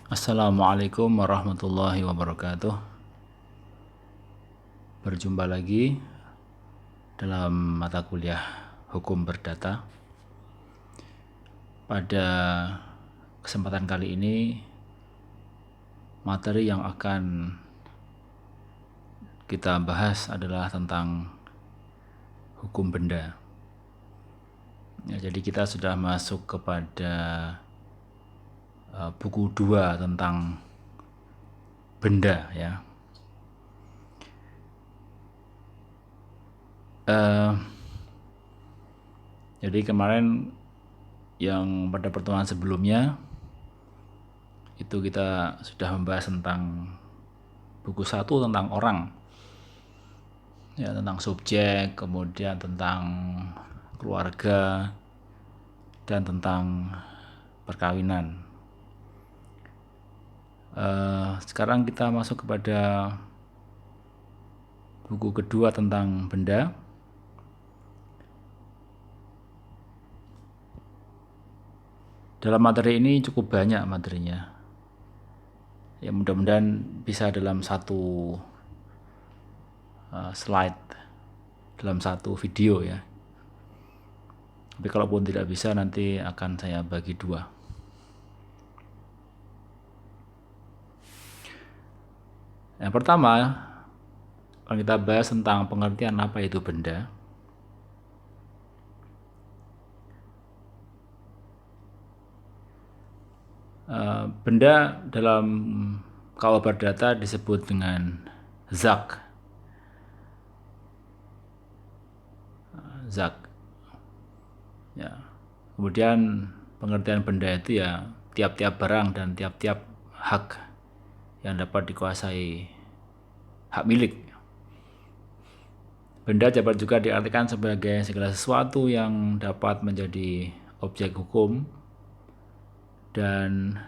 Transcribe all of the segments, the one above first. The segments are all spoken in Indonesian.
Assalamualaikum warahmatullahi wabarakatuh. Berjumpa lagi dalam mata kuliah Hukum Perdata. Pada kesempatan kali ini, materi yang akan kita bahas adalah tentang hukum benda. Jadi kita sudah masuk kepada buku 2 tentang benda ya. Jadi kemarin yang pada pertemuan sebelumnya itu kita sudah membahas tentang buku 1 tentang orang ya, tentang subjek, kemudian tentang keluarga, dan tentang perkawinan. Sekarang kita masuk kepada buku kedua tentang benda. Dalam materi ini cukup banyak materinya. Ya mudah-mudahan bisa dalam satu slide, dalam satu video ya. Tapi kalaupun tidak bisa nanti akan saya bagi 2. Yang pertama, kalau kita bahas tentang pengertian apa itu benda. Benda dalam KUH Perdata disebut dengan zak. Ya. Kemudian pengertian benda itu ya tiap-tiap barang dan tiap-tiap hak yang dapat dikuasai, hak milik. Benda dapat juga diartikan sebagai segala sesuatu yang dapat menjadi objek hukum dan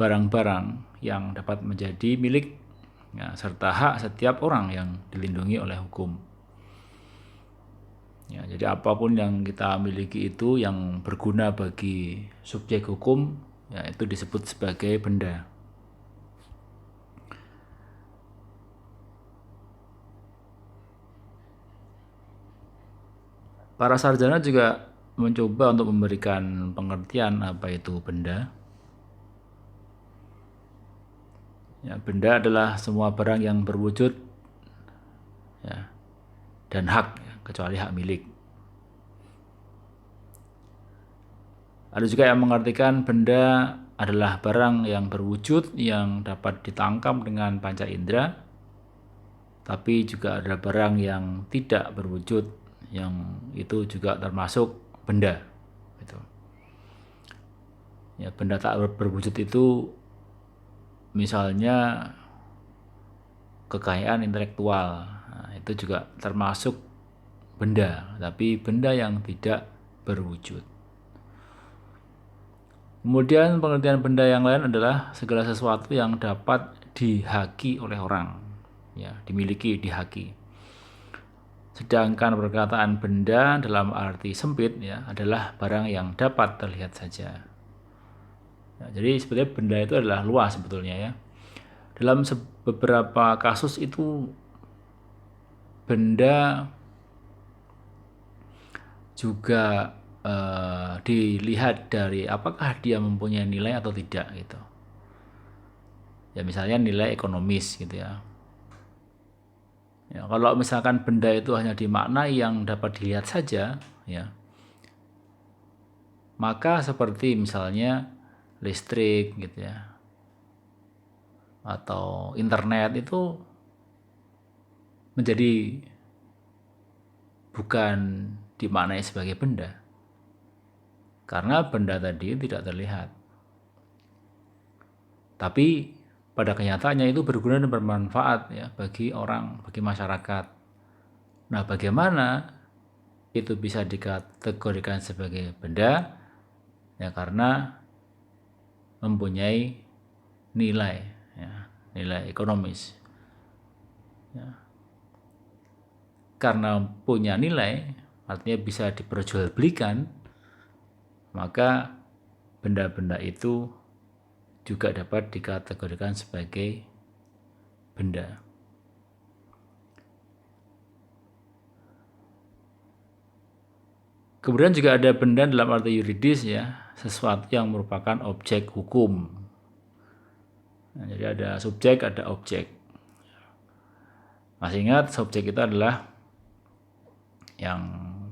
barang-barang yang dapat menjadi milik ya, serta hak setiap orang yang dilindungi oleh hukum. Ya, jadi apapun yang kita miliki itu yang berguna bagi subjek hukum, ya, itu disebut sebagai benda. Para sarjana juga mencoba untuk memberikan pengertian apa itu benda. Ya, benda adalah semua barang yang berwujud ya, dan hak, ya, kecuali hak milik. Ada juga yang mengartikan benda adalah barang yang berwujud yang dapat ditangkap dengan panca indera, tapi juga ada barang yang tidak berwujud yang itu juga termasuk benda. Gitu. Ya, benda tak berwujud itu misalnya kekayaan intelektual, nah, itu juga termasuk benda, tapi benda yang tidak berwujud. Kemudian pengertian benda yang lain adalah segala sesuatu yang dapat dihaki oleh orang, ya, dimiliki, dihaki. Sedangkan perkataan benda dalam arti sempit ya adalah barang yang dapat terlihat saja. Ya, jadi sebetulnya benda itu adalah luas sebetulnya ya. Dalam beberapa kasus itu benda juga dilihat dari apakah dia mempunyai nilai atau tidak gitu. Ya misalnya nilai ekonomis gitu ya. Ya, kalau misalkan benda itu hanya dimaknai yang dapat dilihat saja, ya, maka seperti misalnya listrik gitu ya, atau internet itu menjadi bukan dimaknai sebagai benda, karena benda tadi tidak terlihat. Tapi pada kenyataannya itu berguna dan bermanfaat ya bagi orang, bagi masyarakat. Nah, bagaimana itu bisa dikategorikan sebagai benda? Ya karena mempunyai nilai, ya, nilai ekonomis. Ya. Karena punya nilai, artinya bisa diperjualbelikan, maka benda-benda itu juga dapat dikategorikan sebagai benda. Kemudian juga ada benda dalam arti yuridis ya, sesuatu yang merupakan objek hukum. Nah, jadi ada subjek, ada objek. Masih ingat subjek itu adalah yang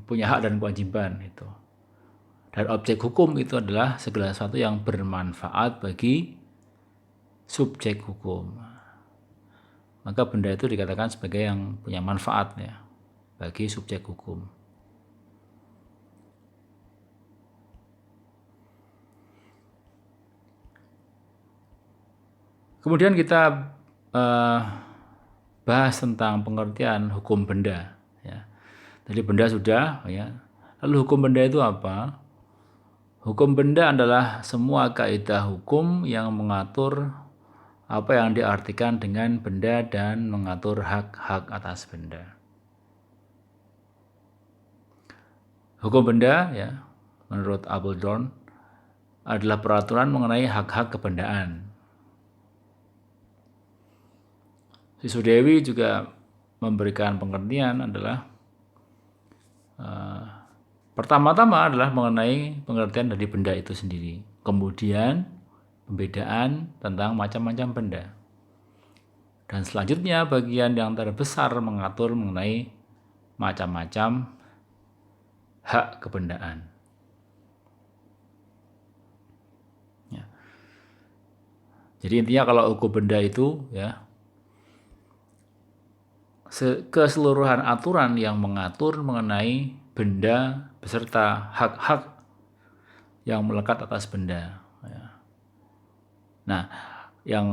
punya hak dan kewajiban itu. Dan objek hukum itu adalah segala sesuatu yang bermanfaat bagi subjek hukum. Maka benda itu dikatakan sebagai yang punya manfaat ya bagi subjek hukum. Kemudian kita bahas tentang pengertian hukum benda. Ya. Jadi benda sudah. Ya. Lalu hukum benda itu apa? Hukum benda adalah semua kaidah hukum yang mengatur apa yang diartikan dengan benda dan mengatur hak-hak atas benda. Hukum benda, ya, menurut Appledorn, adalah peraturan mengenai hak-hak kebendaan. Sisudewi juga memberikan pengertian adalah pertama-tama adalah mengenai pengertian dari benda itu sendiri. Kemudian pembedaan tentang macam-macam benda. Dan selanjutnya bagian yang terbesar mengatur mengenai macam-macam hak kebendaan. Ya. Jadi intinya kalau hukum benda itu ya keseluruhan aturan yang mengatur mengenai benda beserta hak-hak yang melekat atas benda. Ya. Nah, yang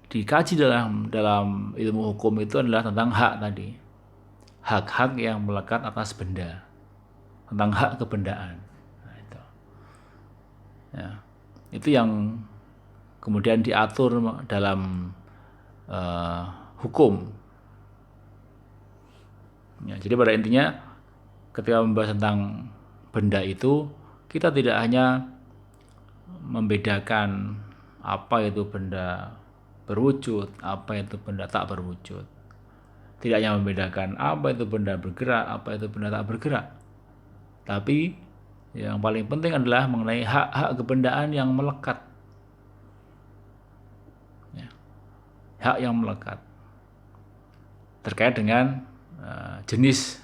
dikaji dalam ilmu hukum itu adalah tentang hak tadi, hak-hak yang melekat atas benda, tentang hak kebendaan. Nah, itu. Ya. Itu yang kemudian diatur dalam hukum. Ya, jadi pada intinya ketika membahas tentang benda itu kita tidak hanya membedakan apa itu benda berwujud, apa itu benda tak berwujud. Tidak hanya membedakan apa itu benda bergerak, apa itu benda tak bergerak. Tapi yang paling penting adalah mengenai hak-hak kebendaan yang melekat. Ya. Hak yang melekat. Terkait dengan jenis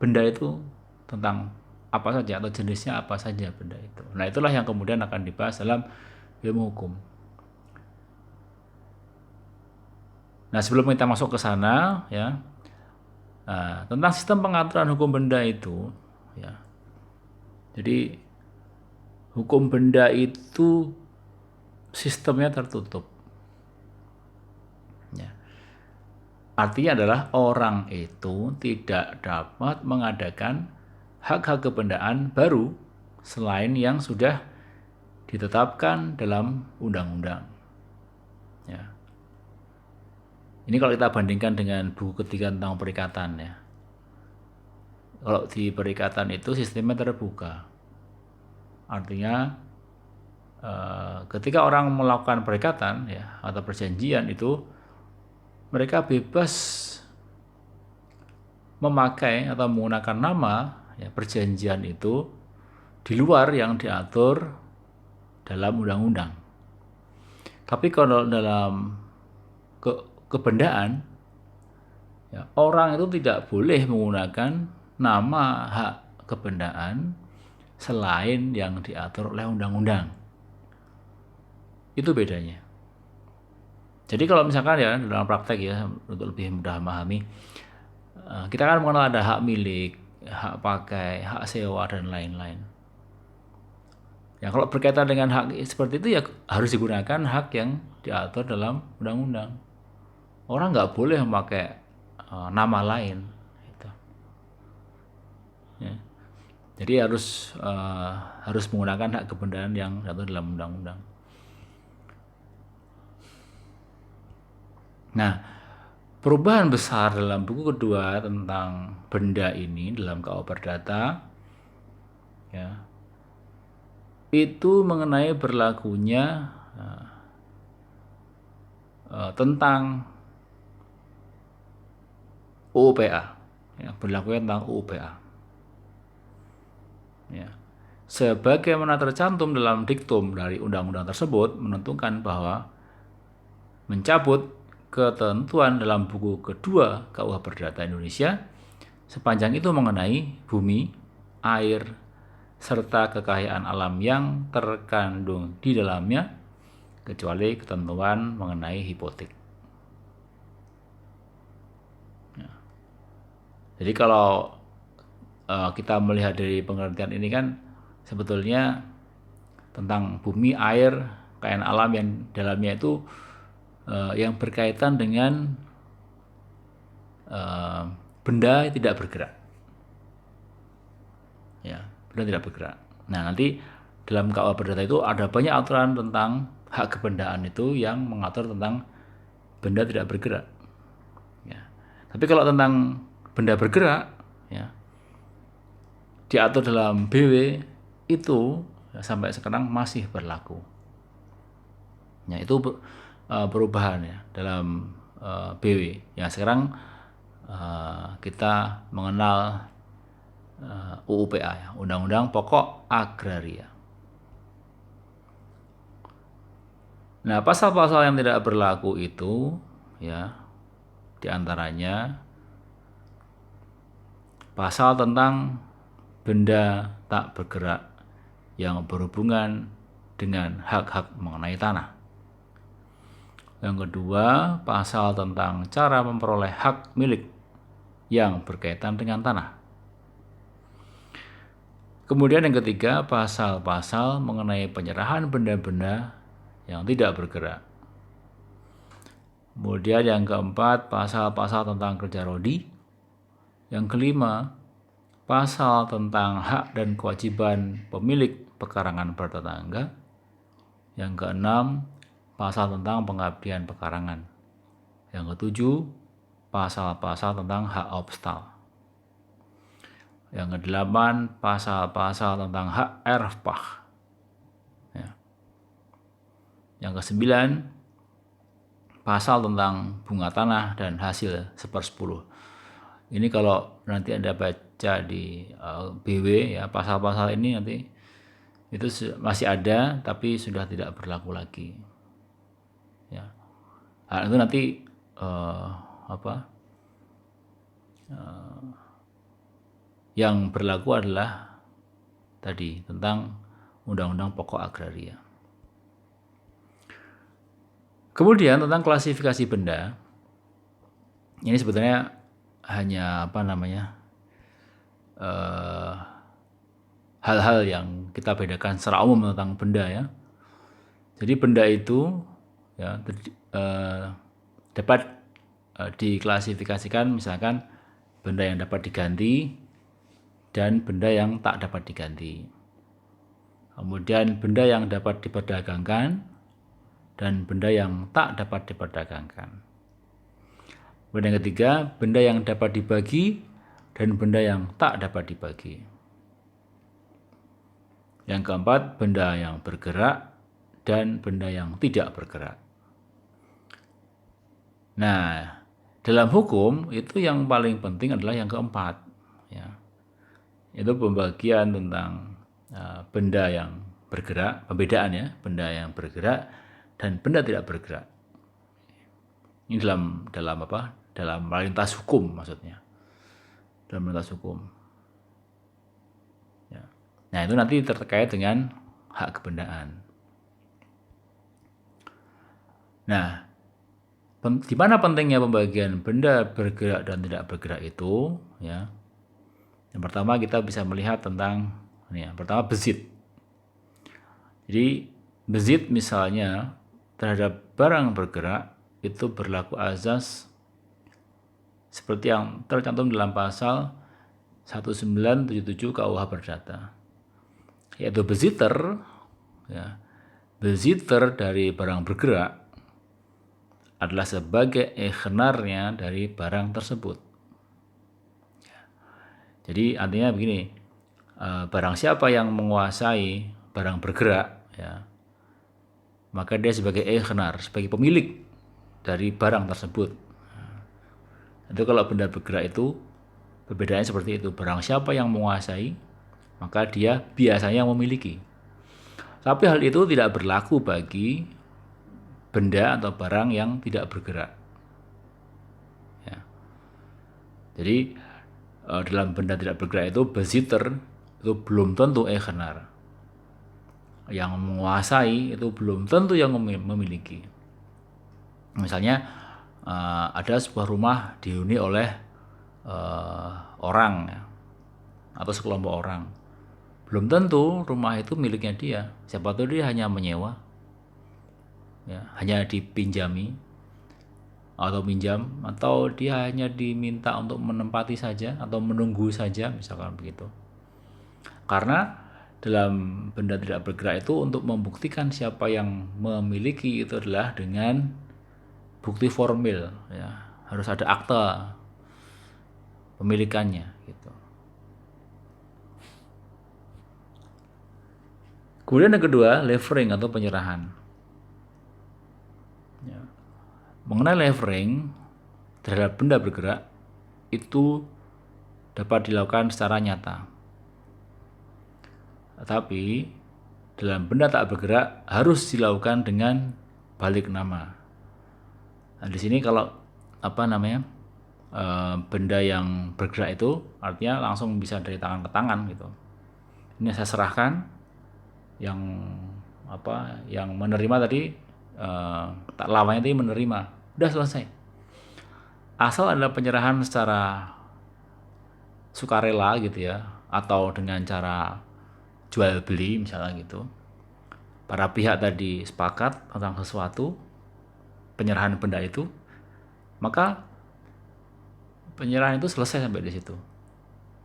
benda itu tentang apa saja atau jenisnya apa saja benda itu. Nah, itulah yang kemudian akan dibahas dalam ilmu hukum. Nah, sebelum kita masuk ke sana ya, tentang sistem pengaturan hukum benda itu ya. Jadi hukum benda itu sistemnya tertutup. Ya. Artinya adalah orang itu tidak dapat mengadakan hak-hak kebendaan baru selain yang sudah ditetapkan dalam undang-undang. Ya. Ini kalau kita bandingkan dengan buku ketiga tentang perikatan ya. Kalau di perikatan itu sistemnya terbuka. Artinya ketika orang melakukan perikatan ya atau perjanjian itu mereka bebas memakai atau menggunakan nama ya, perjanjian itu di luar yang diatur dalam undang-undang. Tapi kalau dalam kebendaan ya, orang itu tidak boleh menggunakan nama hak kebendaan selain yang diatur oleh undang-undang. Itu bedanya. Jadi kalau misalkan ya dalam praktek ya untuk lebih mudah memahami, kita kan mengenal ada hak milik, hak pakai, hak sewa dan lain-lain. Ya kalau berkaitan dengan hak seperti itu ya harus digunakan hak yang diatur dalam undang-undang. Orang nggak boleh memakai nama lain. Gitu. Ya. Jadi harus menggunakan hak kebendaan yang diatur dalam undang-undang. Nah, perubahan besar dalam buku kedua tentang benda ini dalam KUH Perdata ya, itu mengenai berlakunya tentang UU PA, ya, berlaku tentang UU PA. Ya. Sebagaimana tercantum dalam diktum dari undang-undang tersebut menentukan bahwa mencabut ketentuan dalam buku kedua KUH Perdata Indonesia sepanjang itu mengenai bumi, air, serta kekayaan alam yang terkandung di dalamnya, kecuali ketentuan mengenai hipotek. Ya. Jadi kalau kita melihat dari pengertian ini kan sebetulnya tentang bumi, air, kekayaan alam yang dalamnya itu yang berkaitan dengan benda tidak bergerak. Ya, benda tidak bergerak. Nah, nanti dalam KUH Perdata itu ada banyak aturan tentang hak kebendaan itu yang mengatur tentang benda tidak bergerak. Ya. Tapi kalau tentang benda bergerak, ya, diatur dalam BW itu ya, sampai sekarang masih berlaku. Ya, itu perubahan ya dalam BW. Ya, sekarang kita mengenal UU PA ya, Undang-Undang Pokok Agraria. Nah, pasal-pasal yang tidak berlaku itu ya diantaranya pasal tentang benda tak bergerak yang berhubungan dengan hak-hak mengenai tanah. Yang kedua, pasal tentang cara memperoleh hak milik yang berkaitan dengan tanah. Kemudian yang ketiga, pasal-pasal mengenai penyerahan benda-benda yang tidak bergerak. Kemudian yang keempat, pasal-pasal tentang kerja rodi. Yang kelima, pasal tentang hak dan kewajiban pemilik pekarangan bertetangga. Yang keenam, pasal tentang pengabdian pekarangan. Yang ketujuh, pasal-pasal tentang hak obstal. Yang kedelapan, pasal-pasal tentang hak erfpah. Ya. Yang kesembilan, pasal tentang bunga tanah dan hasil 1/10. Ini kalau nanti Anda baca di BW ya, pasal-pasal ini nanti itu masih ada tapi sudah tidak berlaku lagi. Ya. Nah, itu nanti yang berlaku adalah tadi tentang Undang-Undang Pokok Agraria. Kemudian tentang klasifikasi benda, ini sebetulnya hanya hal-hal yang kita bedakan secara umum tentang benda ya. Jadi benda itu ya dapat diklasifikasikan misalkan benda yang dapat diganti dan benda yang tak dapat diganti. Kemudian benda yang dapat diperdagangkan dan benda yang tak dapat diperdagangkan. Kemudian yang ketiga, benda yang dapat dibagi dan benda yang tak dapat dibagi. Yang keempat, benda yang bergerak dan benda yang tidak bergerak. Nah, dalam hukum itu yang paling penting adalah yang keempat, ya. Itu pembagian tentang benda yang bergerak, pembedaan ya, benda yang bergerak dan benda tidak bergerak. Ini dalam lintas hukum maksudnya. Dalam lintas hukum. Ya. Nah, itu nanti terkait dengan hak kebendaan. Nah, di mana pentingnya pembagian benda bergerak dan tidak bergerak itu, ya. Yang pertama kita bisa melihat tentang ini ya, pertama bezit. Jadi bezit misalnya terhadap barang bergerak itu berlaku azas seperti yang tercantum dalam pasal 1977 KUH Perdata, yaitu beziter ya, beziter dari barang bergerak adalah sebagai ikhnarnya dari barang tersebut. Jadi artinya begini, barang siapa yang menguasai barang bergerak, ya, maka dia sebagai ikhnar, sebagai pemilik dari barang tersebut. Itu kalau benda bergerak itu perbedaannya seperti itu. Barang siapa yang menguasai, maka dia biasanya memiliki. Tapi hal itu tidak berlaku bagi benda atau barang yang tidak bergerak. Ya. Jadi dalam benda tidak bergerak itu Besitzer itu belum tentu Eigenaar. Yang menguasai itu belum tentu yang memiliki. Misalnya ada sebuah rumah dihuni oleh orang ya, atau sekelompok orang. Belum tentu rumah itu miliknya dia. Siapa tahu dia hanya menyewa, ya, hanya dipinjami atau minjam, atau dia hanya diminta untuk menempati saja atau menunggu saja, misalkan begitu. Karena dalam benda tidak bergerak itu untuk membuktikan siapa yang memiliki itu adalah dengan bukti formil, ya, harus ada akta pemilikannya gitu. Kemudian yang kedua, levering atau penyerahan. Ya. Mengenai levering terhadap benda bergerak itu dapat dilakukan secara nyata. Tetapi dalam benda tak bergerak harus dilakukan dengan balik nama. Nah, di sini kalau benda yang bergerak itu artinya langsung bisa dari tangan ke tangan gitu. Ini saya serahkan, yang menerima tadi lawannya tadi menerima, udah selesai. Asal ada penyerahan secara sukarela gitu ya, atau dengan cara jual beli misalnya gitu. Para pihak tadi sepakat tentang sesuatu, penyerahan benda itu, maka penyerahan itu selesai sampai di situ.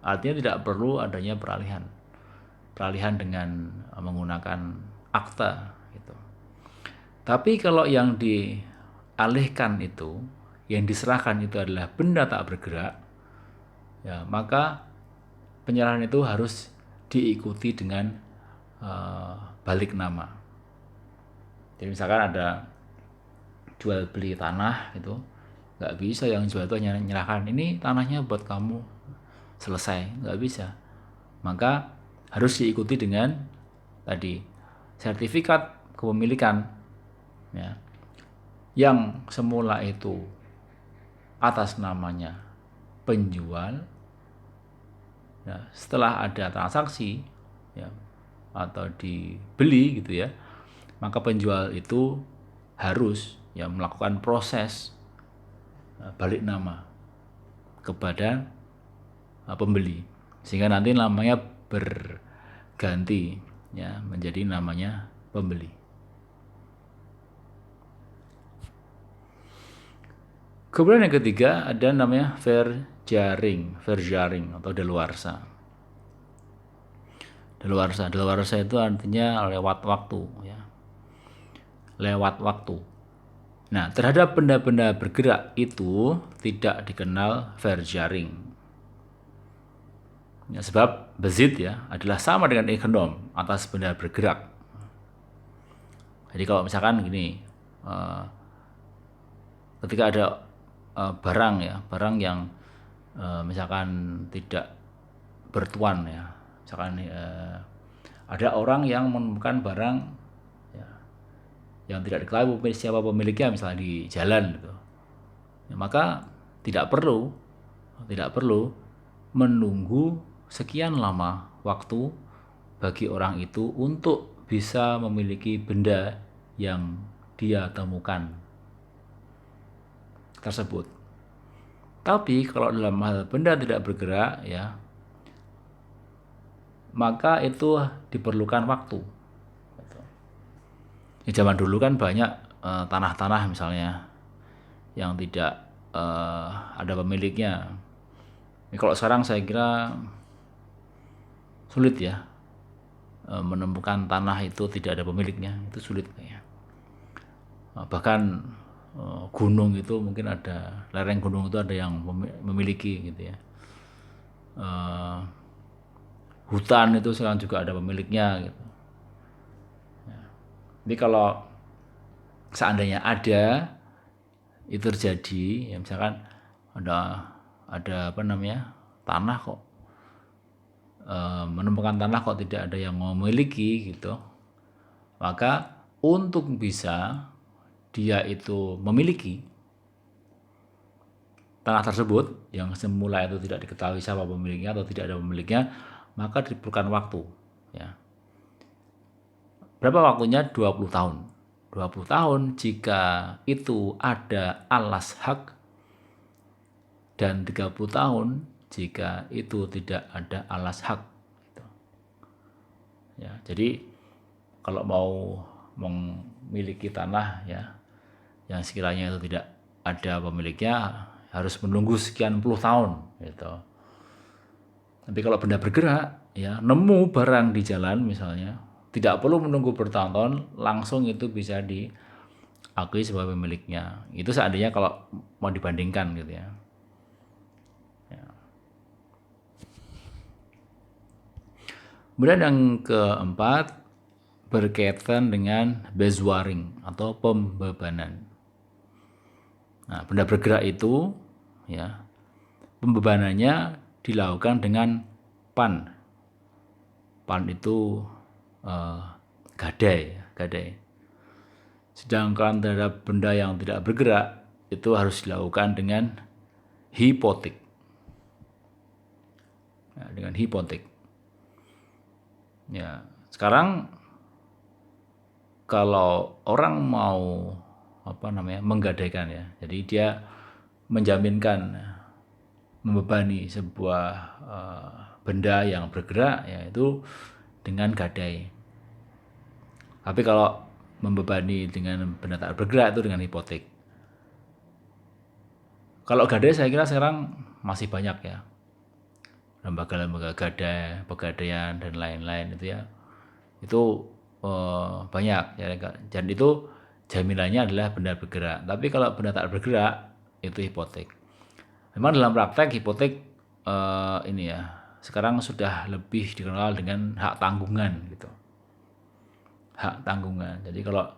Artinya tidak perlu adanya peralihan dengan menggunakan akta gitu. Tapi kalau yang dialihkan itu, yang diserahkan itu adalah benda tak bergerak, ya, maka penyerahan itu harus diikuti dengan balik nama. Jadi misalkan ada jual beli tanah itu, nggak bisa yang jual itu hanya menyerahkan ini tanahnya buat kamu, selesai, nggak bisa. Maka harus diikuti dengan tadi sertifikat kepemilikan, ya, yang semula itu atas namanya penjual, ya, setelah ada transaksi, ya, atau dibeli gitu ya, maka penjual itu harus ya melakukan proses balik nama kepada pembeli, sehingga nanti namanya berganti ya menjadi namanya pembeli. Kemudian yang ketiga ada namanya verjaring atau daluarsa. Daluarsa itu artinya lewat waktu, ya. Lewat waktu. Nah, terhadap benda-benda bergerak itu tidak dikenal verjaring. Ya, sebab Besitz ya adalah sama dengan Eigendom atas benda bergerak. Jadi kalau misalkan gini, ketika ada barang yang misalkan tidak bertuan ya, misalkan ada orang yang menemukan barang ya, yang tidak diketahui siapa pemiliknya misalnya di jalan gitu, ya, maka tidak perlu menunggu sekian lama waktu bagi orang itu untuk bisa memiliki benda yang dia temukan tersebut. Tapi kalau dalam hal benda tidak bergerak ya, maka itu diperlukan waktu. Di zaman dulu kan banyak tanah-tanah misalnya yang tidak ada pemiliknya. Ini kalau sekarang saya kira sulit ya menemukan tanah itu tidak ada pemiliknya, itu sulit kayaknya. Bahkan gunung itu mungkin ada, lereng gunung itu ada yang memiliki gitu ya. Hutan itu sekarang juga ada pemiliknya gitu. Jadi kalau seandainya ada itu terjadi, ya misalkan ada apa namanya, tanah kok, menemukan tanah kok tidak ada yang memiliki gitu, maka untuk bisa dia itu memiliki tanah tersebut yang semula itu tidak diketahui siapa pemiliknya atau tidak ada pemiliknya, maka diperlukan waktu, ya. Berapa waktunya? 20 tahun. 20 tahun jika itu ada alas hak, dan 30 tahun jika itu tidak ada alas hak. Gitu. Ya, jadi kalau mau memiliki tanah ya yang sekiranya itu tidak ada pemiliknya, harus menunggu sekian puluh tahun gitu. Tapi kalau benda bergerak ya, nemu barang di jalan misalnya, tidak perlu menunggu bertahun-tahun, langsung itu bisa diakui sebagai pemiliknya. Itu seandainya kalau mau dibandingkan gitu ya. Kemudian yang keempat berkaitan dengan bezwaring atau pembebanan. Nah, benda bergerak itu ya, pembebanannya dilakukan dengan pan. Pan itu gadai. Sedangkan terhadap benda yang tidak bergerak itu harus dilakukan dengan hipotek. Ya, dengan hipotek. Ya, sekarang kalau orang mau menggadaikan ya, jadi dia menjaminkan, membebani sebuah benda yang bergerak yaitu dengan gadai. Tapi kalau membebani dengan benda tak bergerak itu dengan hipotek. Kalau gadai saya kira sekarang masih banyak ya, lembaga-lembaga gadai, pegadaian dan lain-lain itu ya, itu banyak ya, dan itu jaminannya adalah benda bergerak. Tapi kalau benda tak bergerak itu hipotek. Memang dalam praktek hipotek ini ya sekarang sudah lebih dikenal dengan hak tanggungan gitu. Hak tanggungan. Jadi kalau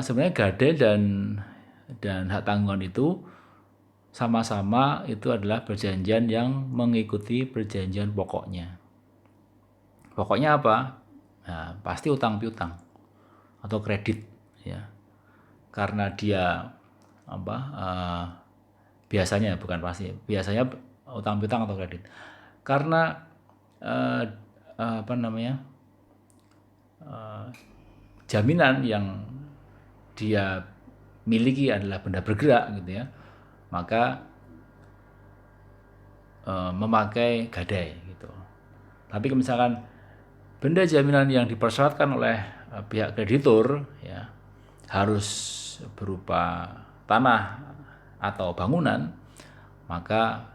sebenarnya gadai dan hak tanggungan itu sama-sama itu adalah perjanjian yang mengikuti perjanjian pokoknya. Pokoknya apa? Nah, pasti utang piutang atau kredit ya. Karena dia biasanya, bukan pasti, biasanya utang piutang atau kredit. Karena jaminan yang dia miliki adalah benda bergerak gitu ya, maka memakai gadai gitu. Tapi misalkan benda jaminan yang dipersyaratkan oleh pihak kreditur ya harus berupa tanah atau bangunan, maka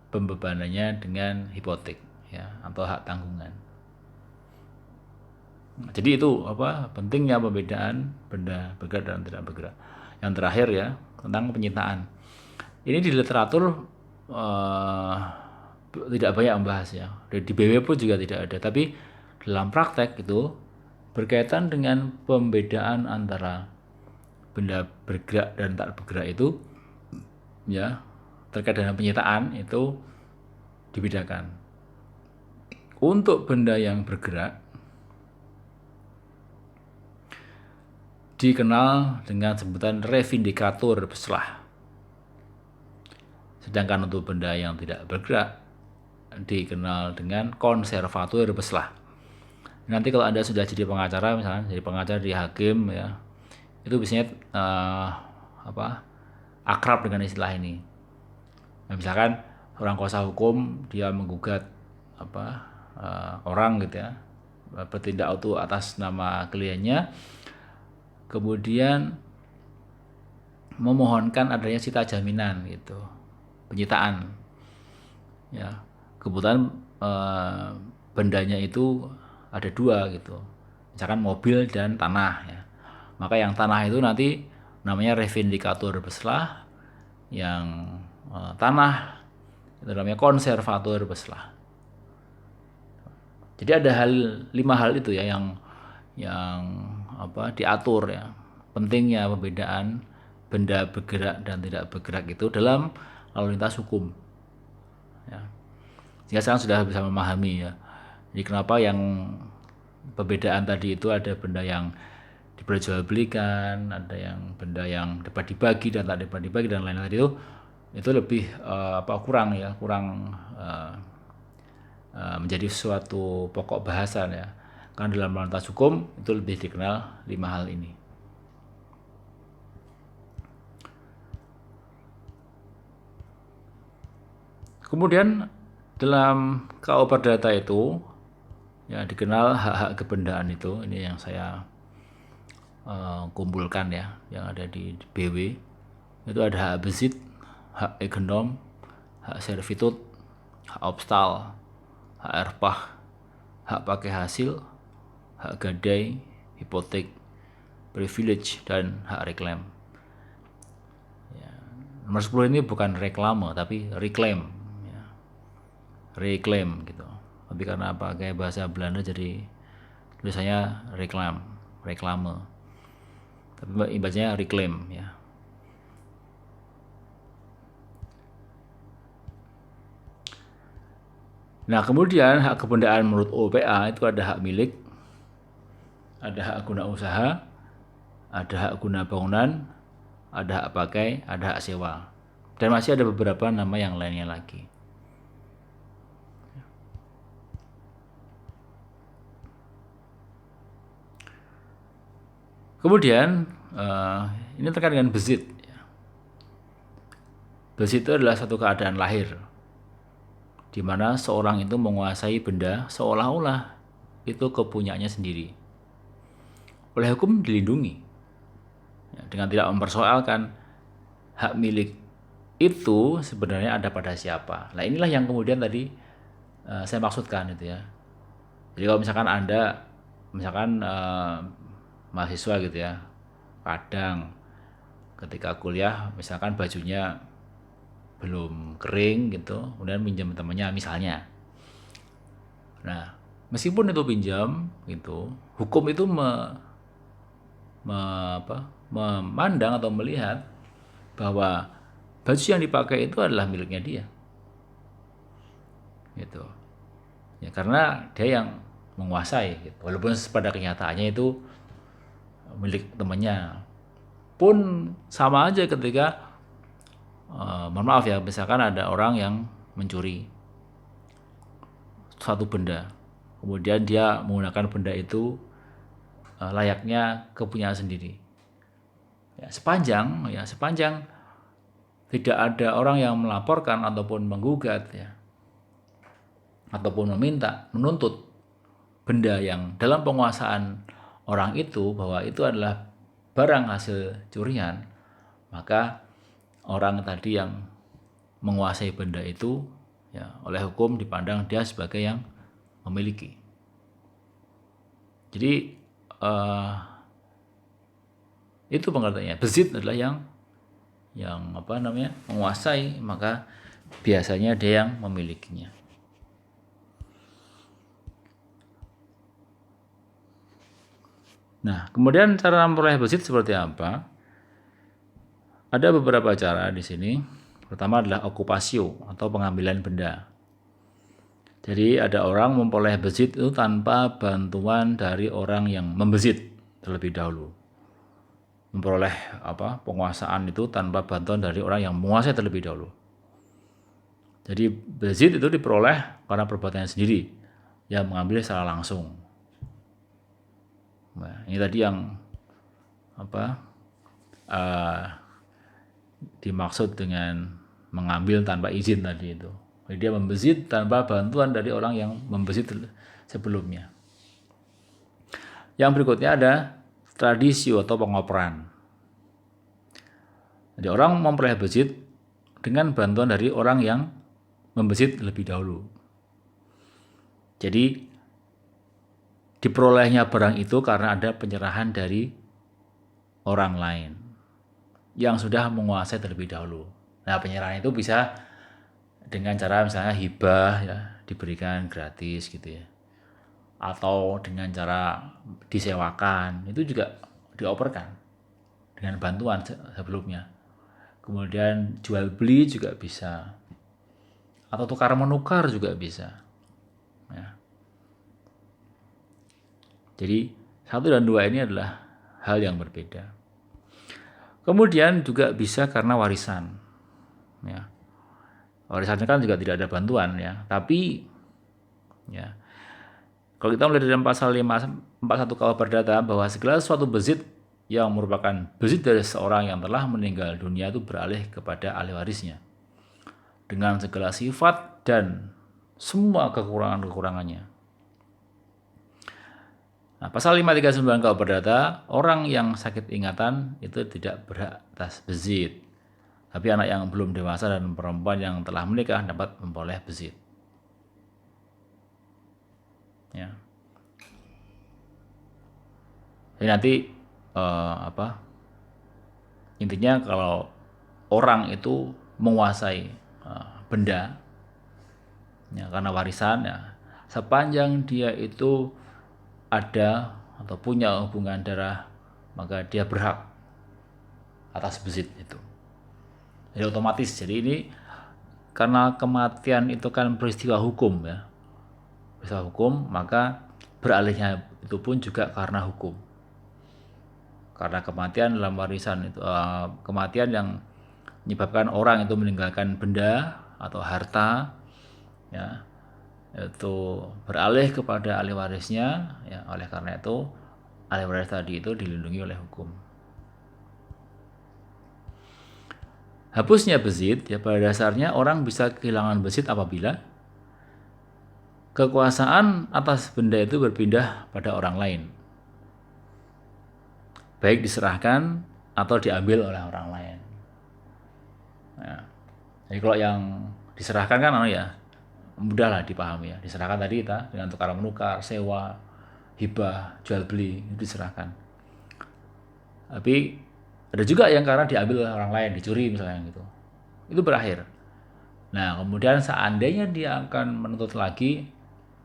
pembebanannya dengan hipotek ya atau hak tanggungan. Jadi itu pentingnya pembedaan benda bergerak dan tidak bergerak. Yang terakhir ya tentang penyitaan. Ini di literatur tidak banyak membahas ya. Di BW pun juga tidak ada. Tapi dalam praktek itu berkaitan dengan pembedaan antara benda bergerak dan tak bergerak itu ya, terkait dengan penyitaan itu dibedakan. Untuk benda yang bergerak dikenal dengan sebutan revindikatur beslah. Sedangkan untuk benda yang tidak bergerak dikenal dengan konservatur beslah. Nanti kalau Anda sudah jadi pengacara, misalnya jadi pengacara di hakim ya, itu biasanya akrab dengan istilah ini. Nah, misalkan orang kuasa hukum dia menggugat orang gitu ya, bertindak atas nama kliennya, kemudian memohonkan adanya sita jaminan gitu, penyitaan ya. Kebetulan bendanya itu ada dua gitu, misalkan mobil dan tanah ya, maka yang tanah itu nanti namanya revindikatur beslah, yang tanah itu namanya konservatur beslah. Jadi ada 5 hal itu ya yang diatur ya, pentingnya pembedaan benda bergerak dan tidak bergerak itu dalam lalu lintas hukum. Ya. Sehingga sekarang sudah bisa memahami ya. Jadi kenapa yang perbedaan tadi itu ada benda yang diperjualbelikan, ada yang benda yang dapat dibagi dan tak dapat dibagi dan lain-lain itu lebih kurang menjadi suatu pokok bahasan ya. Karena dalam lantas hukum itu lebih dikenal 5 hal ini. Kemudian dalam KUH Perdata itu ya dikenal hak-hak kebendaan itu, ini yang saya kumpulkan ya, yang ada di BW. Itu ada hak besit, hak egenom, hak servitut, hak obstal, hak erpah, hak pakai hasil, hak gadai, hipotek, privilege, dan hak reclaim. Ya. Nomor 10 ini bukan reklame tapi reclaim ya. Reclaim gitu, tapi karena pakai bahasa Belanda jadi tulisannya reclaim, reklame, tapi bacanya reclaim ya. Nah kemudian hak kebendaan menurut OPA itu ada hak milik, ada hak guna usaha, ada hak guna bangunan, ada hak pakai, ada hak sewa, dan masih ada beberapa nama yang lainnya lagi. Kemudian ini terkait dengan besit. Besit itu adalah satu keadaan lahir di mana seorang itu menguasai benda seolah-olah itu kepunyaannya sendiri. Oleh hukum dilindungi ya, dengan tidak mempersoalkan hak milik itu sebenarnya ada pada siapa. Nah inilah yang kemudian tadi saya maksudkan itu ya. Jadi kalau misalkan Anda mahasiswa gitu ya, kadang ketika kuliah misalkan bajunya belum kering gitu, kemudian pinjam temannya misalnya. Nah, meskipun itu pinjam gitu, hukum itu memandang atau melihat bahwa baju yang dipakai itu adalah miliknya dia. Gitu. Ya karena dia yang menguasai gitu. Walaupun pada kenyataannya itu milik temannya. Pun sama aja ketika mohon maaf ya, misalkan ada orang yang mencuri suatu benda, kemudian dia menggunakan benda itu layaknya kepunyaan sendiri. Ya, sepanjang tidak ada orang yang melaporkan ataupun menggugat ya, ataupun menuntut benda yang dalam penguasaan orang itu bahwa itu adalah barang hasil curian, maka orang tadi yang menguasai benda itu ya oleh hukum dipandang dia sebagai yang memiliki. Jadi itu pengertiannya. Besit adalah yang menguasai, maka biasanya dia yang memilikinya. Nah, kemudian cara memperoleh besit seperti apa? Ada beberapa cara di sini. Pertama adalah okupasio atau pengambilan benda. Jadi ada orang memperoleh besit itu tanpa bantuan dari orang yang membesit terlebih dahulu. Memperoleh penguasaan itu tanpa bantuan dari orang yang menguasai terlebih dahulu. Jadi besit itu diperoleh karena perbuatannya sendiri yang mengambil secara langsung. Nah, ini tadi yang dimaksud dengan mengambil tanpa izin tadi itu. Jadi dia membesit tanpa bantuan dari orang yang membesit sebelumnya. Yang berikutnya ada tradisio atau pengoperan. Jadi orang memperoleh besit dengan bantuan dari orang yang membesit lebih dahulu. Jadi diperolehnya barang itu karena ada penyerahan dari orang lain yang sudah menguasai terlebih dahulu. Nah, penyerahan itu bisa dengan cara misalnya hibah ya, diberikan gratis gitu ya. Atau dengan cara disewakan, itu juga dioperkan. dengan bantuan sebelumnya. Kemudian jual beli juga bisa, atau tukar menukar juga bisa. Ya. Jadi 1 dan 2 ini adalah hal yang berbeda. Kemudian juga bisa karena warisan. Ya. Warisannya kan juga tidak ada bantuan ya, tapi ya kalau kita melihat dalam pasal 541 KUH Perdata bahwa segala suatu bezit yang merupakan bezit dari seorang yang telah meninggal dunia itu beralih kepada ahli warisnya dengan segala sifat dan semua kekurangan-kekurangannya. Nah, pasal 539 KUH Perdata, orang yang sakit ingatan itu tidak berhak atas bezit. Tapi anak yang belum dewasa dan perempuan yang telah menikah dapat memperoleh bezit. Ya. Jadi nanti intinya kalau orang itu menguasai benda ya, karena warisan ya, sepanjang dia itu ada atau punya hubungan darah, maka dia berhak atas bezit itu. Jadi otomatis, jadi ini karena kematian itu kan peristiwa hukum ya, peristiwa hukum, maka beralihnya itu pun juga karena hukum. Karena kematian dalam warisan itu kematian yang menyebabkan orang itu meninggalkan benda atau harta ya, itu beralih kepada ahli warisnya ya, oleh karena itu ahli waris tadi itu dilindungi oleh hukum. Hapusnya bezit ya, pada dasarnya orang bisa kehilangan bezit apabila kekuasaan atas benda itu berpindah pada orang lain, baik diserahkan atau diambil oleh orang lain. Nah, jadi kalau yang diserahkan kan ya mudah lah dipahami ya. Diserahkan tadi kita dengan tukar menukar, sewa, hibah, jual beli itu diserahkan. Tapi ada juga yang karena diambil oleh orang lain, dicuri misalnya gitu. Itu berakhir. Nah, kemudian seandainya dia akan menuntut lagi,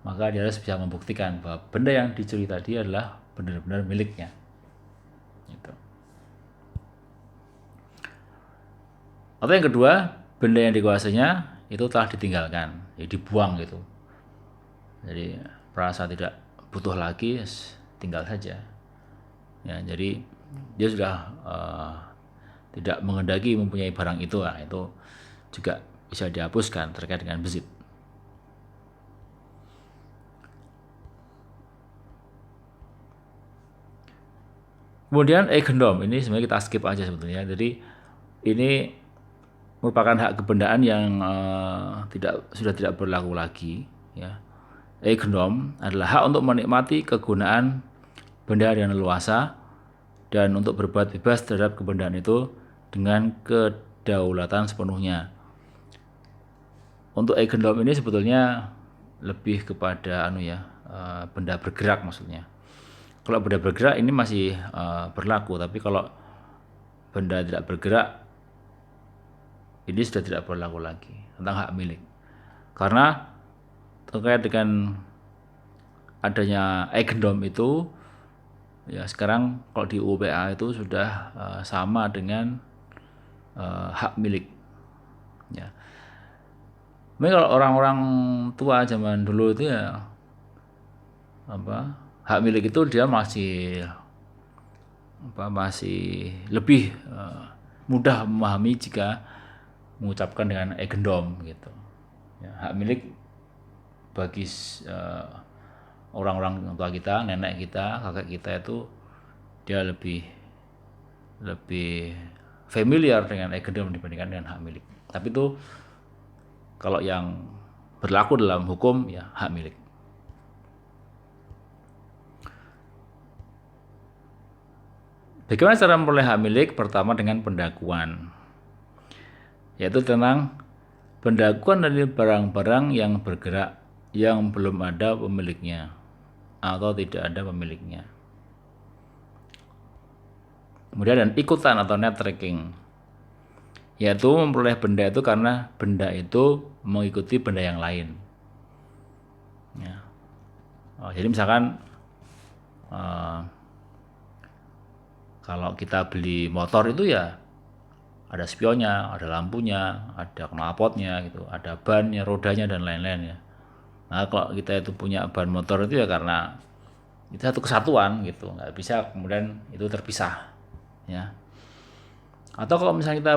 maka dia harus bisa membuktikan bahwa benda yang dicuri tadi adalah benar-benar miliknya. Gitu. Atau yang kedua, benda yang dikuasainya itu telah ditinggalkan, jadi dibuang gitu. Jadi merasa tidak butuh lagi, tinggal saja. Ya, jadi dia sudah tidak mengendaki mempunyai barang itu, nah, itu juga bisa dihapuskan terkait dengan bezit. Kemudian eigendom ini sebenarnya kita skip aja sebetulnya. Jadi ini merupakan hak kebendaan yang sudah tidak berlaku lagi. Ya. Eigendom adalah hak untuk menikmati kegunaan benda dengan leluasa dan untuk berbuat bebas terhadap kebendaan itu dengan kedaulatan sepenuhnya. Untuk eigendom ini sebetulnya lebih kepada benda bergerak maksudnya. Kalau benda bergerak ini masih berlaku, tapi kalau benda tidak bergerak ini sudah tidak berlaku lagi tentang hak milik. Karena terkait dengan adanya eigendom itu ya, sekarang kalau di UPA itu sudah sama dengan hak milik. Ya. Mungkin kalau orang-orang tua zaman dulu itu ya hak milik itu dia masih lebih mudah memahami jika mengucapkan dengan eigendom gitu. Ya, hak milik bagi orang-orang tua kita, nenek kita, kakek kita itu dia lebih familiar dengan eigendom dibandingkan dengan hak milik. Tapi itu kalau yang berlaku dalam hukum ya hak milik. Bagaimana cara memperoleh hak milik? Pertama dengan pendakuan, yaitu tentang pendakuan dari barang-barang yang bergerak yang belum ada pemiliknya atau tidak ada pemiliknya. Kemudian dan ikutan atau net tracking, yaitu memperoleh benda itu karena benda itu mengikuti benda yang lain. Ya. Jadi misalkan Kalau kita beli motor itu ya ada spionnya, ada lampunya, ada knalpotnya gitu, ada bannya, rodanya dan lain-lain ya. Nah, kalau kita itu punya ban motor itu ya karena itu satu kesatuan gitu, nggak bisa kemudian itu terpisah ya. Atau kalau misalnya kita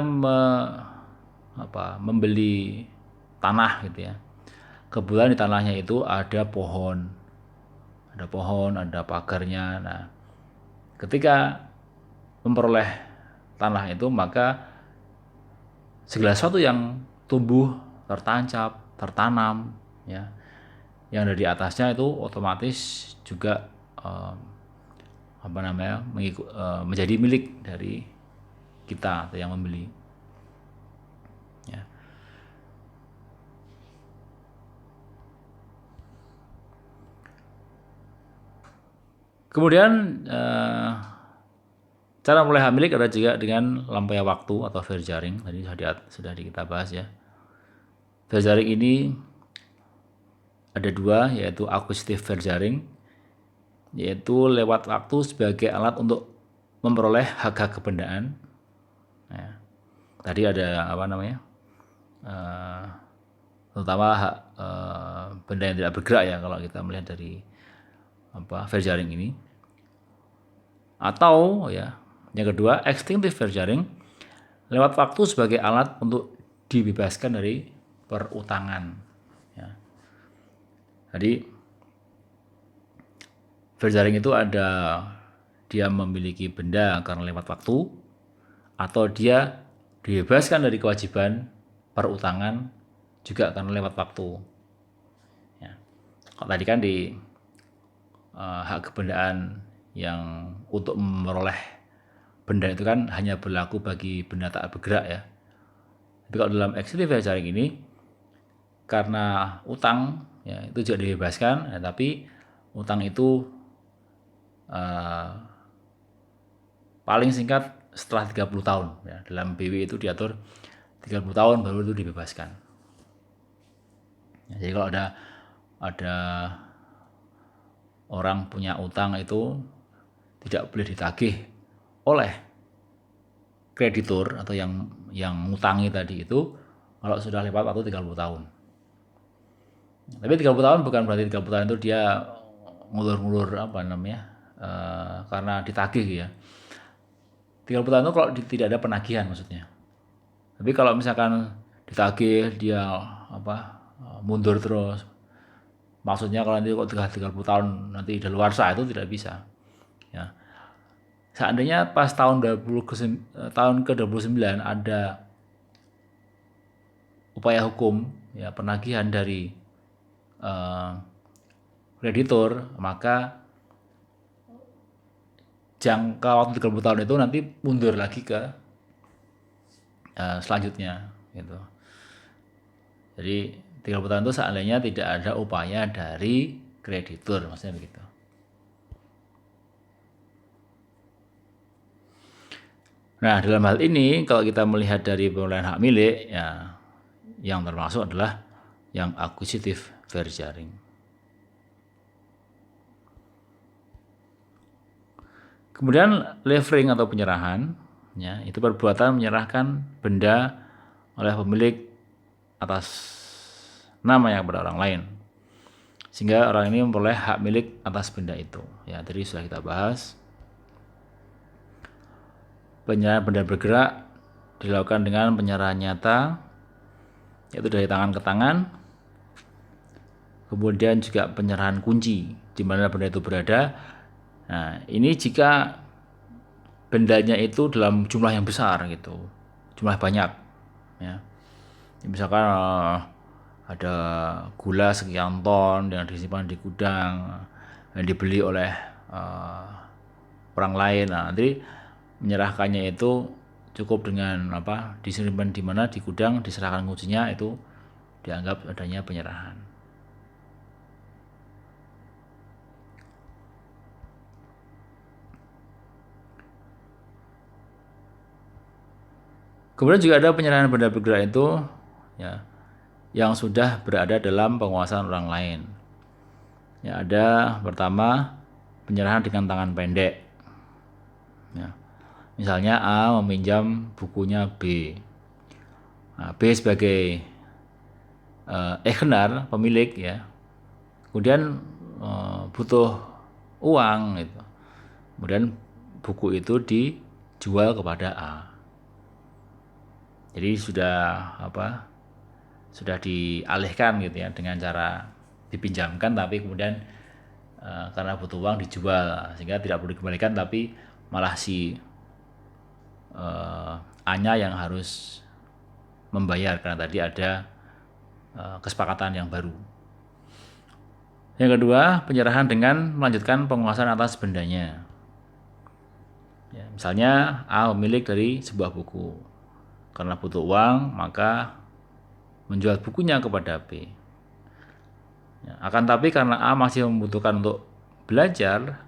membeli tanah gitu ya, kebetulan di tanahnya itu ada pohon, ada pagarnya. Nah, ketika memperoleh tanah itu maka segala sesuatu yang tumbuh, tertancap, tertanam, ya, yang ada di atasnya itu otomatis juga menjadi milik dari kita atau yang membeli. Ya. Kemudian cara mulai hak milik ada juga dengan lampaian waktu atau verjaring. Tadi sudah kita bahas ya. Verjaring ini ada dua, yaitu akuisitif verjaring, yaitu lewat waktu sebagai alat untuk memperoleh hak-hak kebendaan. Nah, tadi ada terutama hak benda yang tidak bergerak ya kalau kita melihat dari verjaring ini. Atau ya, yang kedua extinctive verjaring, lewat waktu sebagai alat untuk dibebaskan dari perutangan. Ya. Jadi verjaring itu ada dia memiliki benda karena lewat waktu, atau dia dibebaskan dari kewajiban perutangan juga karena lewat waktu. Ya. Kalau tadi kan di hak kebendaan yang untuk memperoleh benda itu kan hanya berlaku bagi benda tak bergerak ya. Tapi kalau dalam extinctive verjaring ini karena utang ya itu juga dibebaskan, ya, tapi utang itu paling singkat setelah 30 tahun ya. Dalam BW itu diatur 30 tahun baru itu dibebaskan. Ya, jadi kalau ada orang punya utang itu tidak boleh ditagih oleh kreditur atau yang ngutangi tadi itu kalau sudah lewat waktu 30 tahun. Tapi 30 tahun bukan berarti 30 tahun itu dia ngulur-ngulur karena ditagih ya. 30 tahun itu kalau tidak ada penagihan maksudnya. Tapi kalau misalkan ditagih dia mundur terus, maksudnya kalau nanti kok 30 tahun nanti daluarsa itu tidak bisa. Ya. Seandainya pas tahun ke-29 ada upaya hukum ya penagihan dari kreditur, maka jangka waktu 30 tahun itu nanti mundur lagi ke selanjutnya gitu. Jadi 30 tahun itu seandainya tidak ada upaya dari kreditur, maksudnya begitu. Nah, dalam hal ini kalau kita melihat dari perolehan hak milik ya yang termasuk adalah yang akuisitif verjaring. Kemudian levering atau penyerahan ya, itu perbuatan menyerahkan benda oleh pemilik atas nama yang kepada orang lain, sehingga orang ini memperoleh hak milik atas benda itu. Ya, tadi sudah kita bahas. Penyerahan benda bergerak dilakukan dengan penyerahan nyata, yaitu dari tangan ke tangan. Kemudian juga penyerahan kunci, di mana benda itu berada. Nah, ini jika bendanya itu dalam jumlah yang besar gitu, jumlah banyak ya. Misalkan ada gula sekian ton yang disimpan di gudang yang dibeli oleh orang lain. Nah, nanti menyerahkannya itu cukup dengan disimpan di mana di gudang, diserahkan kuncinya, itu dianggap adanya penyerahan. Kemudian juga ada penyerahan benda bergerak itu ya yang sudah berada dalam penguasaan orang lain. Ya, ada pertama penyerahan dengan tangan pendek. Ya. Misalnya A meminjam bukunya B. Nah, B sebagai Egenar, pemilik ya, kemudian butuh uang gitu. Kemudian buku itu dijual kepada A. Jadi sudah dialihkan gitu ya dengan cara dipinjamkan, tapi kemudian karena butuh uang dijual sehingga tidak perlu dikembalikan, tapi malah si A-nya yang harus membayar karena tadi ada kesepakatan yang baru. Yang kedua, penyerahan dengan melanjutkan penguasaan atas bendanya. Ya, misalnya A pemilik dari sebuah buku, karena butuh uang maka menjual bukunya kepada B. Ya, akan tapi karena A masih membutuhkan untuk belajar,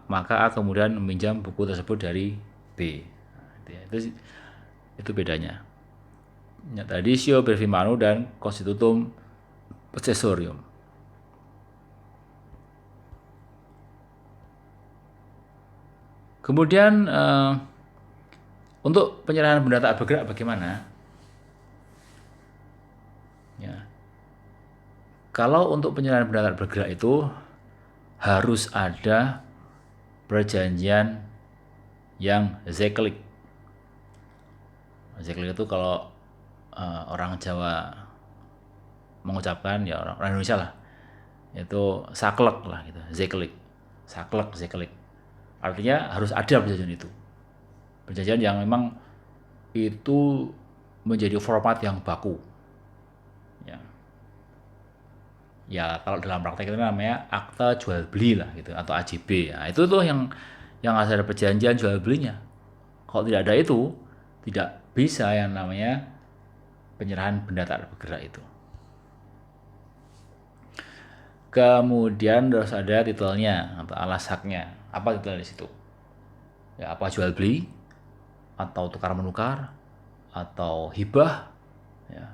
maka A kemudian meminjam buku tersebut dari B. Nah, itu bedanya. Ya, traditio brevi manu dan constitutum possessorium. Kemudian untuk penyerahan benda tak bergerak bagaimana? Ya. Kalau untuk penyerahan benda tak bergerak itu harus ada perjanjian yang zeklik. Zeklik itu kalau orang Jawa mengucapkan, ya orang Indonesia lah, itu saklek lah gitu, zeklik, saklek, zeklik. Artinya harus ada perjanjian itu, perjanjian yang memang itu menjadi format yang baku. Ya kalau dalam praktek itu namanya akta jual beli lah gitu, atau AJB. Nah, itu tuh yang harus ada perjanjian jual belinya. Kalau tidak ada itu, tidak bisa yang namanya penyerahan benda tak bergerak itu. Kemudian harus ada titelnya atau alas haknya. Apa titelnya di situ? Ya, apa jual beli, atau tukar menukar, atau hibah, ya,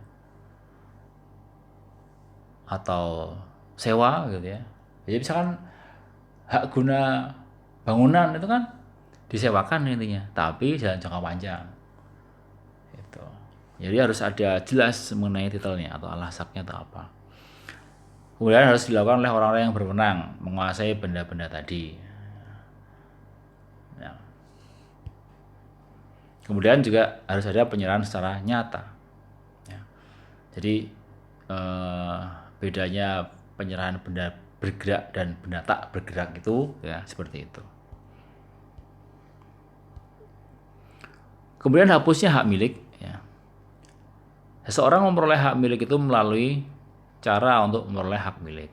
atau sewa gitu ya. Jadi misalkan hak guna bangunan itu kan disewakan intinya, tapi jalan jangka panjang. Itu. Jadi harus ada jelas mengenai titelnya atau alas haknya atau apa. Kemudian harus dilakukan oleh orang-orang yang berwenang menguasai benda-benda tadi. Ya. Kemudian juga harus ada penyerahan secara nyata. Ya. Jadi bedanya penyerahan benda bergerak dan benda tak bergerak itu ya seperti itu. Kemudian hapusnya hak milik. Ya. Seseorang memperoleh hak milik itu melalui cara untuk memperoleh hak milik.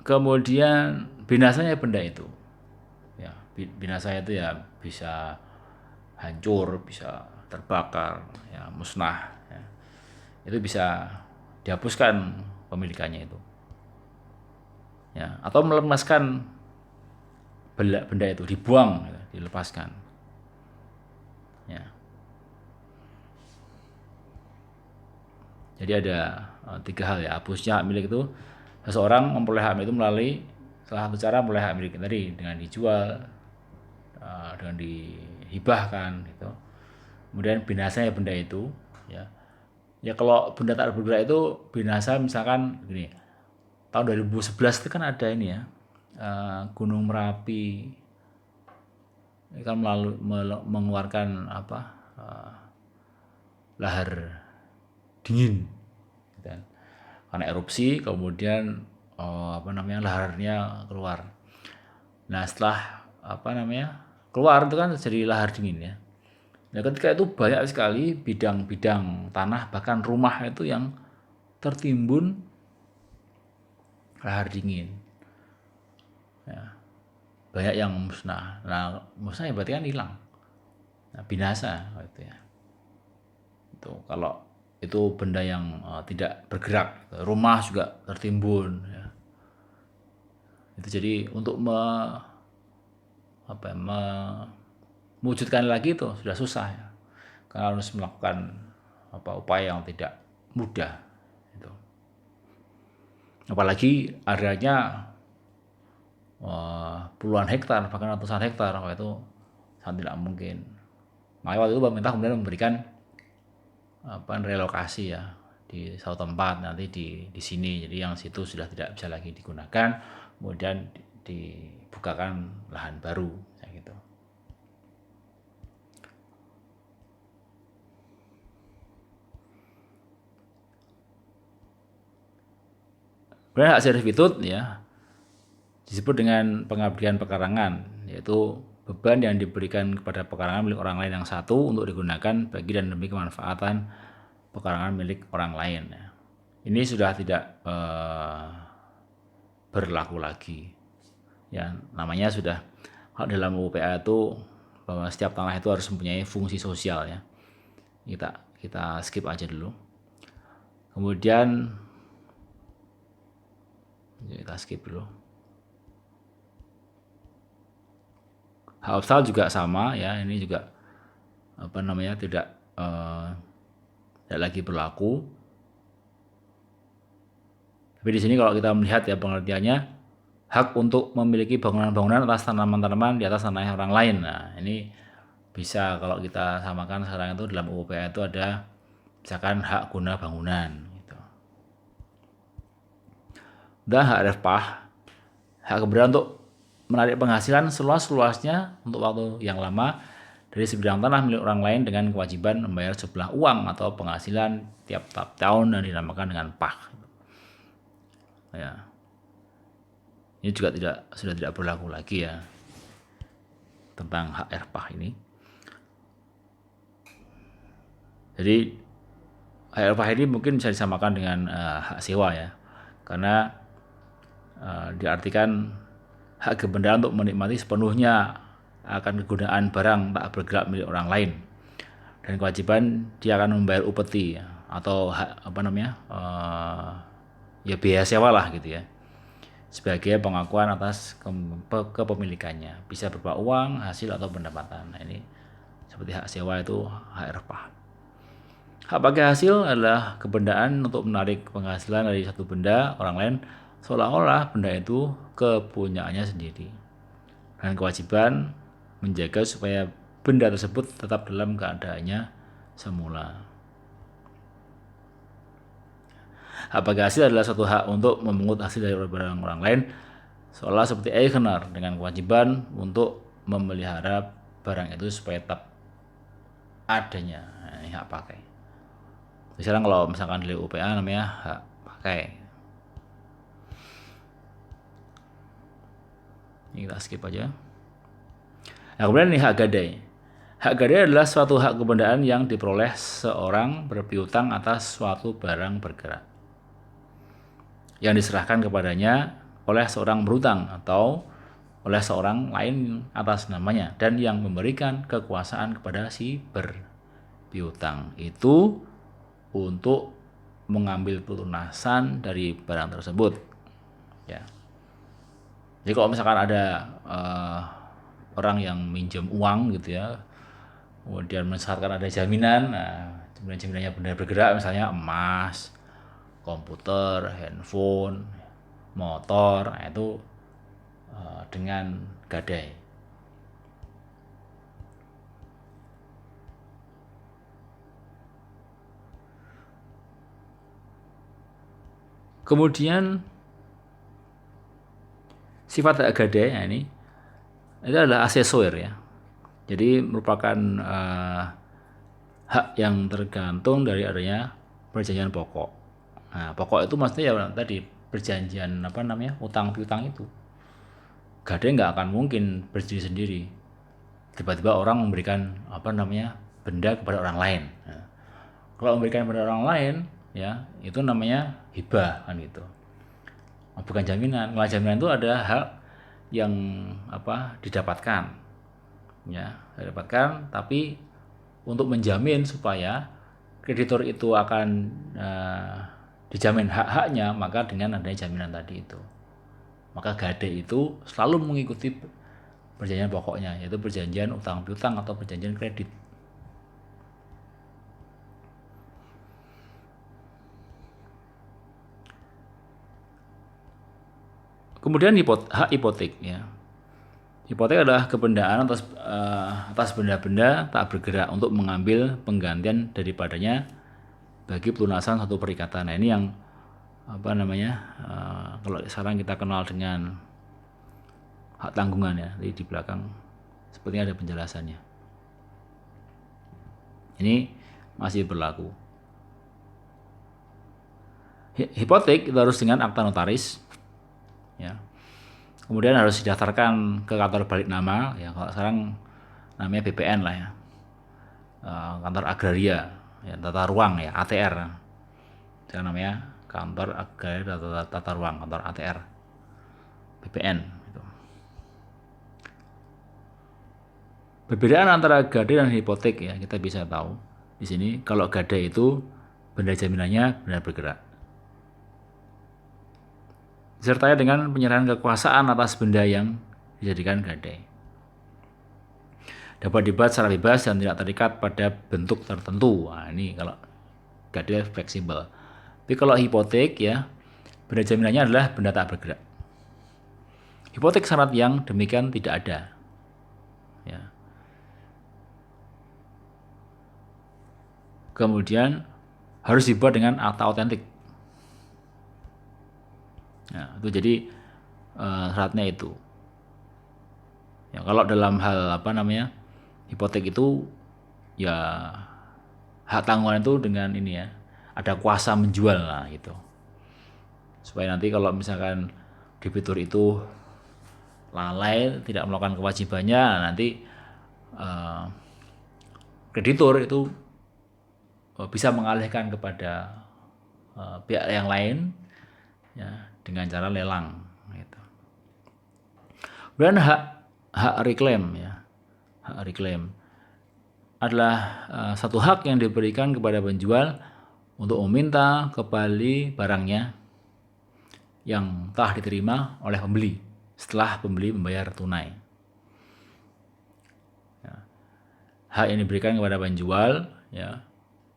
Kemudian binasanya benda itu. Ya, binasanya itu ya bisa hancur, bisa terbakar, ya musnah. Ya. Itu bisa dihapuskan pemilikannya itu. Ya, atau melepaskan benda itu, dibuang, ya, dilepaskan. Ya. Jadi ada 3 hal ya, hapusnya hak milik itu. Seseorang memperoleh hak milik itu melalui salah satu cara memperoleh hak milik tadi dengan dijual, dengan dihibahkan gitu. Kemudian binasanya benda itu, ya. Ya kalau benda tak bergerak itu binasa misalkan gini. Tahun 2011 itu kan ada ini ya, Gunung Merapi ini kan mengeluarkan lahar dingin gitu kan. Karena erupsi kemudian laharnya keluar. Nah setelah keluar itu kan jadi lahar dingin ya. Nah ketika itu banyak sekali bidang-bidang tanah bahkan rumah itu yang tertimbun lahar dingin. Ya, banyak yang musnah. Nah musnah ya berarti kan hilang. Nah, binasa gitu ya. Itu kalau itu benda yang tidak bergerak, rumah juga tertimbun. Ya. Itu jadi untuk mewujudkan lagi itu sudah susah ya, karena harus melakukan upaya yang tidak mudah. Itu. apalagi areanya puluhan hektar bahkan ratusan hektar, itu sangat tidak mungkin. Makanya waktu itu pemerintah kemudian memberikan relokasi ya di satu tempat, nanti di sini, jadi yang situ sudah tidak bisa lagi digunakan, kemudian dibukakan lahan baru kayak gitu. Kemudian hak servitut ya disebut dengan pengabdian pekarangan, yaitu beban yang diberikan kepada pekarangan milik orang lain yang satu untuk digunakan bagi dan demi kemanfaatan pekarangan milik orang lain. Ini sudah tidak berlaku lagi. Ya, namanya sudah kalau dalam UPA itu bahwa setiap tanah itu harus mempunyai fungsi sosial ya. Kita skip aja dulu. Kemudian kita skip dulu. Hak opsional juga sama ya, ini juga tidak lagi berlaku. Tapi di sini kalau kita melihat ya pengertiannya, hak untuk memiliki bangunan-bangunan atas tanaman-tanaman di atas tanah orang lain. Nah, ini bisa kalau kita samakan sekarang itu dalam UPA itu ada misalkan hak guna bangunan gitu. Dan hak refpah, hak keberanian untuk menarik penghasilan seluas-luasnya untuk waktu yang lama dari sebidang tanah milik orang lain dengan kewajiban membayar sejumlah uang atau penghasilan tiap tahun dan dinamakan dengan pah. Ya. Ini juga sudah tidak berlaku lagi ya tentang hak refpah ini. Jadi hak refpah ini mungkin bisa disamakan dengan hak sewa ya, karena diartikan hak kebendaan untuk menikmati sepenuhnya akan kegunaan barang tak bergerak milik orang lain, dan kewajiban dia akan membayar upeti ya, atau ya biaya sewa lah gitu ya, sebagai pengakuan atas kepemilikannya, bisa berupa uang, hasil atau pendapatan. Nah, ini seperti hak sewa itu hak refpah. Hak pakai hasil adalah kebendaan untuk menarik penghasilan dari satu benda orang lain seolah-olah benda itu kepunyaannya sendiri, dan kewajiban menjaga supaya benda tersebut tetap dalam keadaannya semula. Hak pakai hasil adalah suatu hak untuk memungut hasil dari barang orang lain seolah seperti Eigener, dengan kewajiban untuk memelihara barang itu supaya tetap adanya. Nah, ini hak pakai. Sekarang kalau misalkan di UPA namanya hak pakai. Ini kita skip aja. Nah, kemudian ini hak gadai. Hak gadai adalah suatu hak kebendaan yang diperoleh seorang berpiutang atas suatu barang bergerak yang diserahkan kepadanya oleh seorang berutang atau oleh seorang lain atas namanya, dan yang memberikan kekuasaan kepada si berpiutang itu untuk mengambil pelunasan dari barang tersebut ya. Jadi kalau misalkan ada orang yang minjem uang gitu ya, kemudian mensyaratkan ada jaminan, nah jaminannya benar bergerak, misalnya emas, komputer, handphone, motor, nah itu dengan gadai. Kemudian sifat hak gadai, nah ini itu adalah asesor ya. Jadi merupakan hak yang tergantung dari adanya perjanjian pokok. Nah, pokok itu maksudnya ya tadi perjanjian utang piutang itu. Gadai nggak akan mungkin berdiri sendiri. Tiba-tiba orang memberikan benda kepada orang lain. Nah, kalau memberikan kepada orang lain ya itu namanya hibah kan gitu. Bukan jaminan. Kalau jaminan itu ada hak yang didapatkan ya, tapi untuk menjamin supaya kreditor itu akan dijamin hak-haknya, maka dengan adanya jaminan tadi itu, maka gadai itu selalu mengikuti perjanjian pokoknya, yaitu perjanjian utang piutang atau perjanjian kredit. Kemudian hak hipotek ya. Hipotek adalah kebendaan atas benda-benda tak bergerak untuk mengambil penggantian daripadanya bagi pelunasan satu perikatan. Nah, ini yang kalau sekarang kita kenal dengan hak tanggungan ya. Jadi di belakang sepertinya ada penjelasannya. Ini masih berlaku. Hipotek itu harus dengan akta notaris ya. Kemudian harus didaftarkan ke kantor balik nama ya, kalau sekarang namanya BPN lah ya, kantor agraria ya, tata ruang ya, ATR sekarang namanya kantor agraria tata ruang, kantor ATR BPN gitu. Perbedaan antara gadai dan hipotek ya, kita bisa tahu di sini. Kalau gadai itu benda jaminannya benar bergerak, disertai dengan penyerahan kekuasaan atas benda yang dijadikan gadai. Dapat dibuat secara bebas dan tidak terikat pada bentuk tertentu. Nah, ini kalau gadai fleksibel. Tapi kalau hipotek ya, benda jaminannya adalah benda tak bergerak. Hipotek syarat yang demikian tidak ada. Ya. Kemudian harus dibuat dengan akta otentik. Nah, itu jadi syaratnya itu. Ya, kalau dalam hal hipotek itu ya hak tanggungan itu dengan ini ya, ada kuasa menjual lah gitu. Supaya nanti kalau misalkan debitur itu lalai tidak melakukan kewajibannya, nanti kreditur itu bisa mengalihkan kepada pihak yang lain ya, dengan cara lelang gitu. Dan hak reklaim ya. Hak reklaim adalah satu hak yang diberikan kepada penjual untuk meminta kembali barangnya yang telah diterima oleh pembeli setelah pembeli membayar tunai. Ya. Hak yang diberikan kepada penjual ya,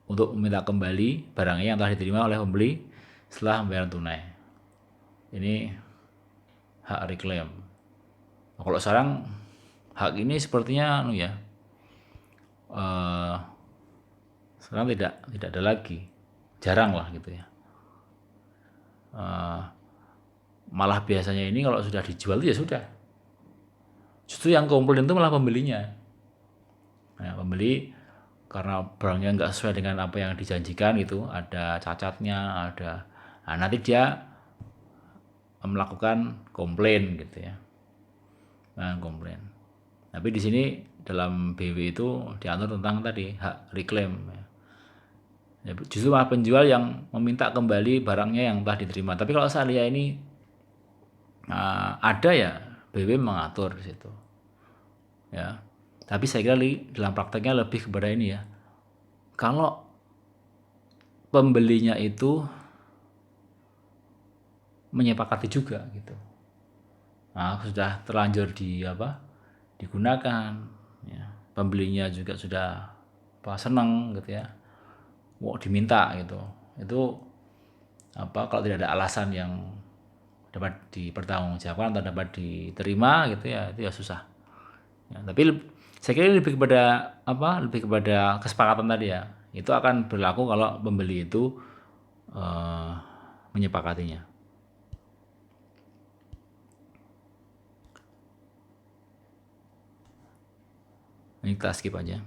untuk meminta kembali barangnya yang telah diterima oleh pembeli setelah membayar tunai. Ini hak reklaim. Nah, kalau sekarang hak ini sepertinya sekarang tidak ada lagi, jarang lah gitu ya. Malah biasanya ini kalau sudah dijual ya sudah, justru yang komplain itu malah pembelinya. Nah, pembeli karena barangnya nggak sesuai dengan apa yang dijanjikan itu, ada cacatnya, nah nanti dia melakukan komplain gitu ya. Nah, komplain. Tapi di sini dalam BW itu diatur tentang tadi hak reklaim. Ya, justru malah penjual yang meminta kembali barangnya yang telah diterima. Tapi kalau saya lihat ini ada ya, BW mengatur di situ. Ya. Tapi saya kira dalam prakteknya lebih kepada ini ya. Kalau pembelinya itu menyepakati juga gitu. Nah, sudah terlanjur digunakan ya. Pembelinya juga sudah senang gitu ya. Diminta gitu. Itu kalau tidak ada alasan yang dapat dipertanggungjawabkan atau dapat diterima gitu ya, itu ya susah. Ya, tapi saya kira lebih kepada kesepakatan tadi ya. Itu akan berlaku kalau pembeli itu menyepakatinya. Ini kita skip aja.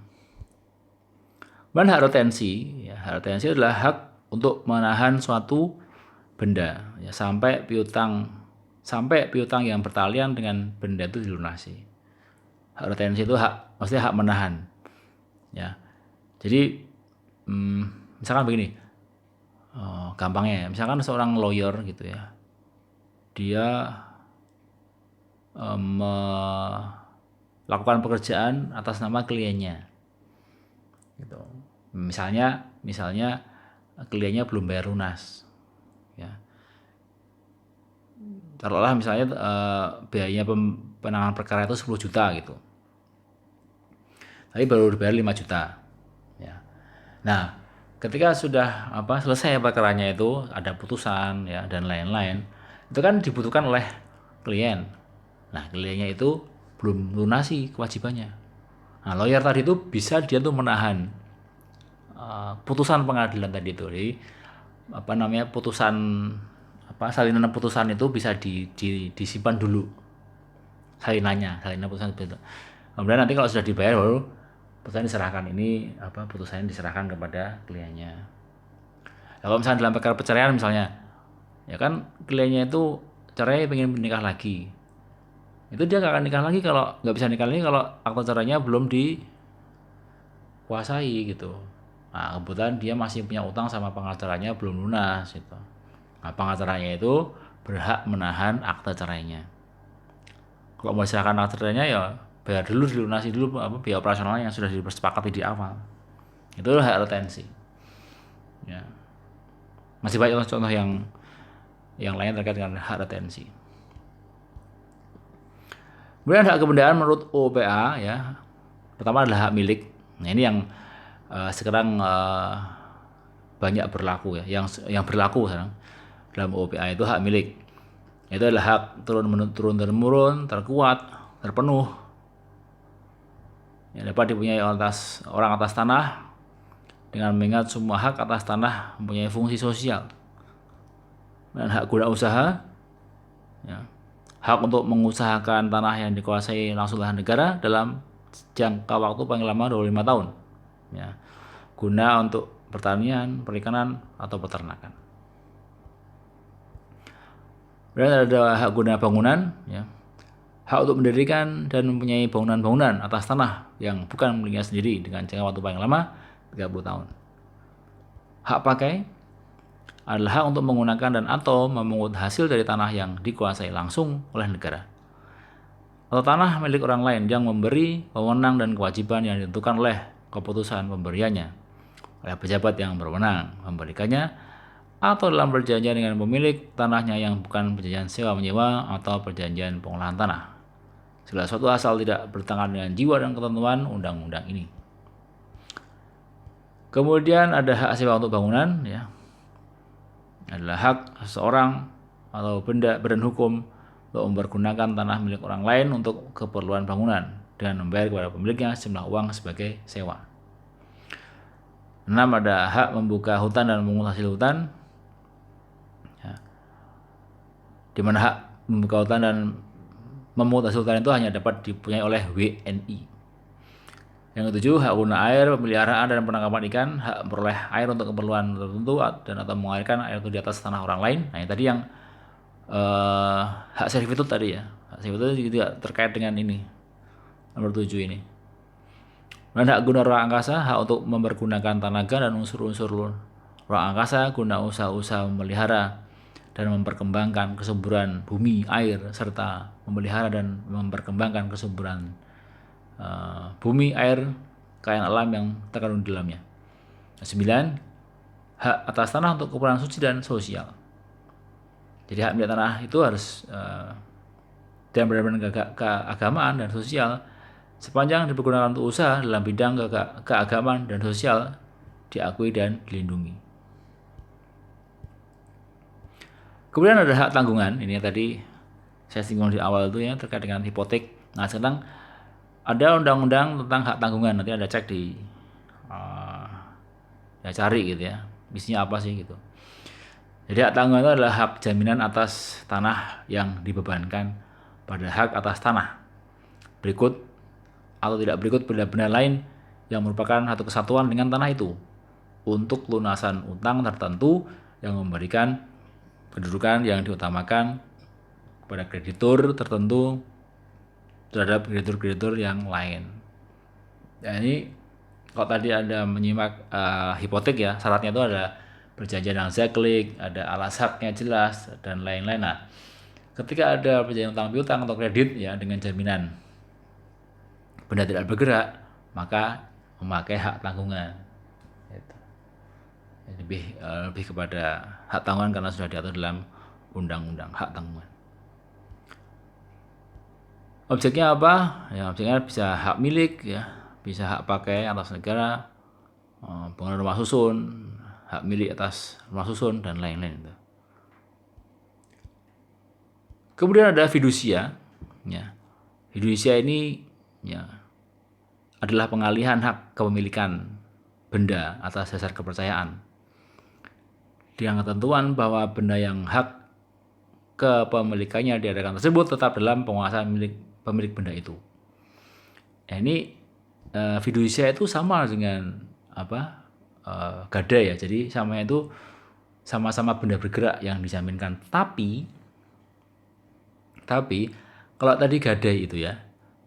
Dan hak retensi, ya, hak retensi adalah hak untuk menahan suatu benda ya, sampai piutang yang bertalian dengan benda itu dilunasi. Hak retensi itu maksudnya hak menahan. Ya. Jadi misalkan begini, gampangnya, misalkan seorang lawyer gitu ya, dia melakukan pekerjaan atas nama kliennya, gitu. Misalnya kliennya belum bayar lunas, ya. Taruhlah misalnya biayanya penanganan perkara itu 10 juta gitu. Tapi baru dibayar 5 juta. Ya. Nah, ketika sudah selesai perkaranya itu, ada putusan ya dan lain-lain, itu kan dibutuhkan oleh klien. Nah, kliennya itu belum lunasi kewajibannya. Nah, lawyer tadi itu bisa dia tuh menahan putusan pengadilan tadi itu. Jadi putusan salinan putusan itu bisa disimpan dulu salinan putusan itu. Kemudian nanti kalau sudah dibayar baru putusan diserahkan. Ini putusannya diserahkan kepada kliennya. Kalau misalnya dalam perkara perceraian misalnya, ya kan kliennya itu cerai pengen menikah lagi, itu dia nggak akan nikah lagi kalau nggak bisa nikah lagi kalau akta cerainya belum dikuasai gitu. Nah, kebetulan dia masih punya utang sama pengacaranya belum lunas gitu. Nah, pengacaranya itu berhak menahan akta cerainya. Kalau mau diserahkan akta cerainya ya bayar dulu, dilunasi dulu biaya operasionalnya yang sudah disepakati di awal. Itu hak retensi. Ya. Masih banyak contoh yang lain terkait dengan hak retensi. Kemudian hak kebendaan menurut OPA ya. Pertama adalah hak milik. Nah, ini yang sekarang banyak berlaku ya. Yang berlaku sekarang dalam OPA itu hak milik. Itu adalah hak turun temurun, terkuat, terpenuh. Yang dapat dipunyai orang atas tanah dengan mengingat semua hak atas tanah mempunyai fungsi sosial. Dan hak guna usaha, ya, hak untuk mengusahakan tanah yang dikuasai langsung oleh negara dalam jangka waktu paling lama 25 tahun. Ya, guna untuk pertanian, perikanan, atau peternakan. Kemudian ada hak guna bangunan, ya, hak untuk mendirikan dan mempunyai bangunan-bangunan atas tanah yang bukan miliknya sendiri dengan jangka waktu paling lama 30 tahun. Hak pakai adalah hak untuk menggunakan dan atau memungut hasil dari tanah yang dikuasai langsung oleh negara atau tanah milik orang lain yang memberi wewenang dan kewajiban yang ditentukan oleh keputusan pemberiannya oleh pejabat yang berwenang memberikannya atau dalam perjanjian dengan pemilik tanahnya yang bukan perjanjian sewa menyewa atau perjanjian pengolahan tanah. Segala sesuatu asal tidak bertentangan dengan jiwa dan ketentuan undang-undang ini. Kemudian ada hak sewa untuk bangunan, ya, adalah hak seseorang atau badan hukum untuk mempergunakan tanah milik orang lain untuk keperluan bangunan dengan membayar kepada pemiliknya sejumlah uang sebagai sewa. 6. Ada hak membuka hutan dan memungut hasil hutan, ya, di mana hak membuka hutan dan memungut hasil hutan itu hanya dapat dipunyai oleh WNI. Yang ketujuh, hak guna air, pemeliharaan dan penangkapan ikan, hak memperoleh air untuk keperluan tertentu dan atau mengalirkan air itu di atas tanah orang lain. Nah, ini tadi yang hak servitut tadi ya. Hak servitut juga terkait dengan ini. Nomor 7 ini. Dan hak guna ruang angkasa, hak untuk mempergunakan tenaga dan unsur-unsur ruang angkasa guna usaha-usaha memelihara dan memperkembangkan kesuburan bumi, air, serta memelihara dan memperkembangkan kesuburan bumi, air, kekayaan alam yang terkandung di dalamnya. 9. Hak atas tanah untuk keperluan suci dan sosial. Jadi hak milik tanah itu harus dan benar-benar keagamaan dan sosial sepanjang dipergunakan untuk usaha dalam bidang keagamaan dan sosial diakui dan dilindungi. Kemudian ada hak tanggungan. Ini tadi saya singgung di awal itu ya terkait dengan hipotek. Nah, sekarang ada undang-undang tentang hak tanggungan, nanti Anda cek di ya cari gitu ya, isinya apa sih gitu. Jadi hak tanggungan itu adalah hak jaminan atas tanah yang dibebankan pada hak atas tanah berikut atau tidak berikut benda-benda lain yang merupakan satu kesatuan dengan tanah itu untuk lunasan utang tertentu yang memberikan kedudukan yang diutamakan kepada kreditur tertentu terhadap kreditur-kreditur yang lain. Ya, ini kalau tadi Anda menyimak hipotek ya, syaratnya itu ada perjanjian yang zaklik, ada alas haknya jelas, dan lain-lain. Nah, ketika ada perjanjian utang piutang atau kredit ya dengan jaminan benda tidak bergerak, maka memakai hak tanggungan. Lebih kepada hak tanggungan karena sudah diatur dalam undang-undang hak tanggungan. Objeknya apa? Ya, objeknya bisa hak milik ya, bisa hak pakai atas negara, bangunan rumah susun, hak milik atas rumah susun dan lain-lain. Kemudian ada fidusia. Ya. Fidusia ini ya adalah pengalihan hak kepemilikan benda atas dasar kepercayaan. Dengan ketentuan bahwa benda yang hak kepemilikannya diadakan tersebut tetap dalam penguasaan pemilik benda itu. Ini fidusia itu sama dengan gadai ya. Jadi sama-sama benda bergerak yang dijaminkan. Tapi kalau tadi gadai itu ya,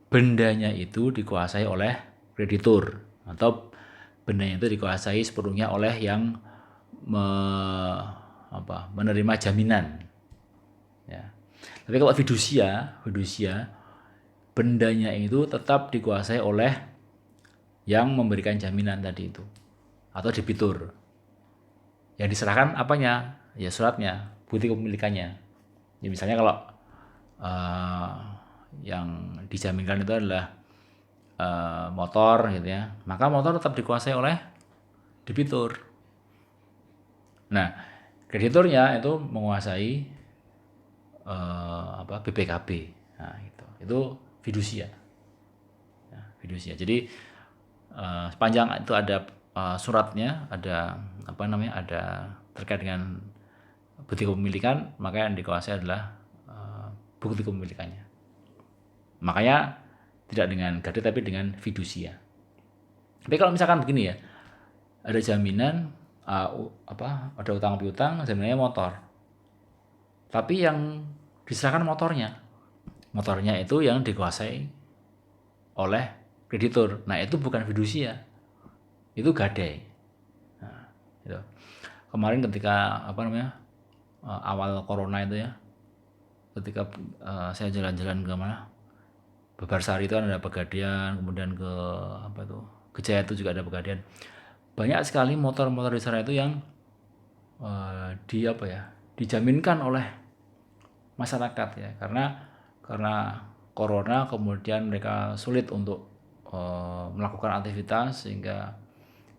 bendanya itu dikuasai oleh kreditur atau bendanya itu dikuasai sepenuhnya oleh yang menerima jaminan. Ya. Tapi kalau fidusia bendanya itu tetap dikuasai oleh yang memberikan jaminan tadi itu atau debitur. Yang diserahkan apanya? Ya suratnya, bukti kepemilikannya. Ya, misalnya kalau yang dijaminkan itu adalah motor gitu ya, maka motor tetap dikuasai oleh debitur. Nah, krediturnya itu menguasai BPKB. Nah, itu fidusia. Ya, fidusia. Jadi sepanjang itu ada suratnya, ada ada terkait dengan bukti kepemilikan, maka yang dikuasai adalah bukti kepemilikannya. Makanya tidak dengan gadai tapi dengan fidusia. Tapi kalau misalkan begini ya, ada jaminan ada utang piutang, jaminannya motor. Tapi yang diserahkan motornya itu yang dikuasai oleh kreditur. Nah, itu bukan fidusia, itu gadai. Nah, itu. Kemarin ketika awal corona itu ya, ketika saya jalan-jalan ke mana, Bebarsari itu kan ada Pegadaian, kemudian ke Jaya itu juga ada Pegadaian. Banyak sekali motor-motor di sana itu yang dijaminkan oleh masyarakat ya, karena corona kemudian mereka sulit untuk melakukan aktivitas sehingga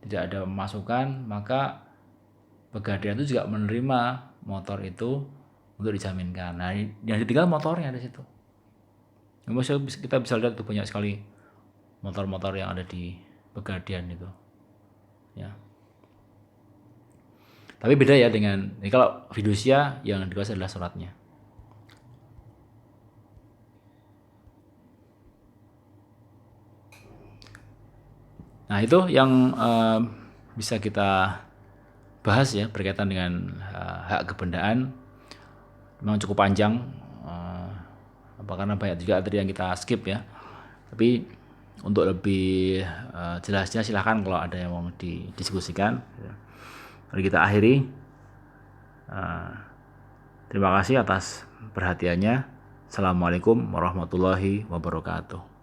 tidak ada pemasukan, maka Pegadaian itu juga menerima motor itu untuk dijaminkan. Nah, yang ditinggal motornya di situ. Kita bisa lihat tuh banyak sekali motor-motor yang ada di Pegadaian itu. Ya. Tapi beda ya dengan ini, kalau fidusia yang dikuasai adalah suratnya. Nah, itu yang bisa kita bahas ya berkaitan dengan hak kebendaan. Memang cukup panjang, karena banyak juga tadi yang kita skip ya. Tapi untuk lebih jelasnya silahkan kalau ada yang mau didiskusikan. Mari kita akhiri. Terima kasih atas perhatiannya. Assalamualaikum warahmatullahi wabarakatuh.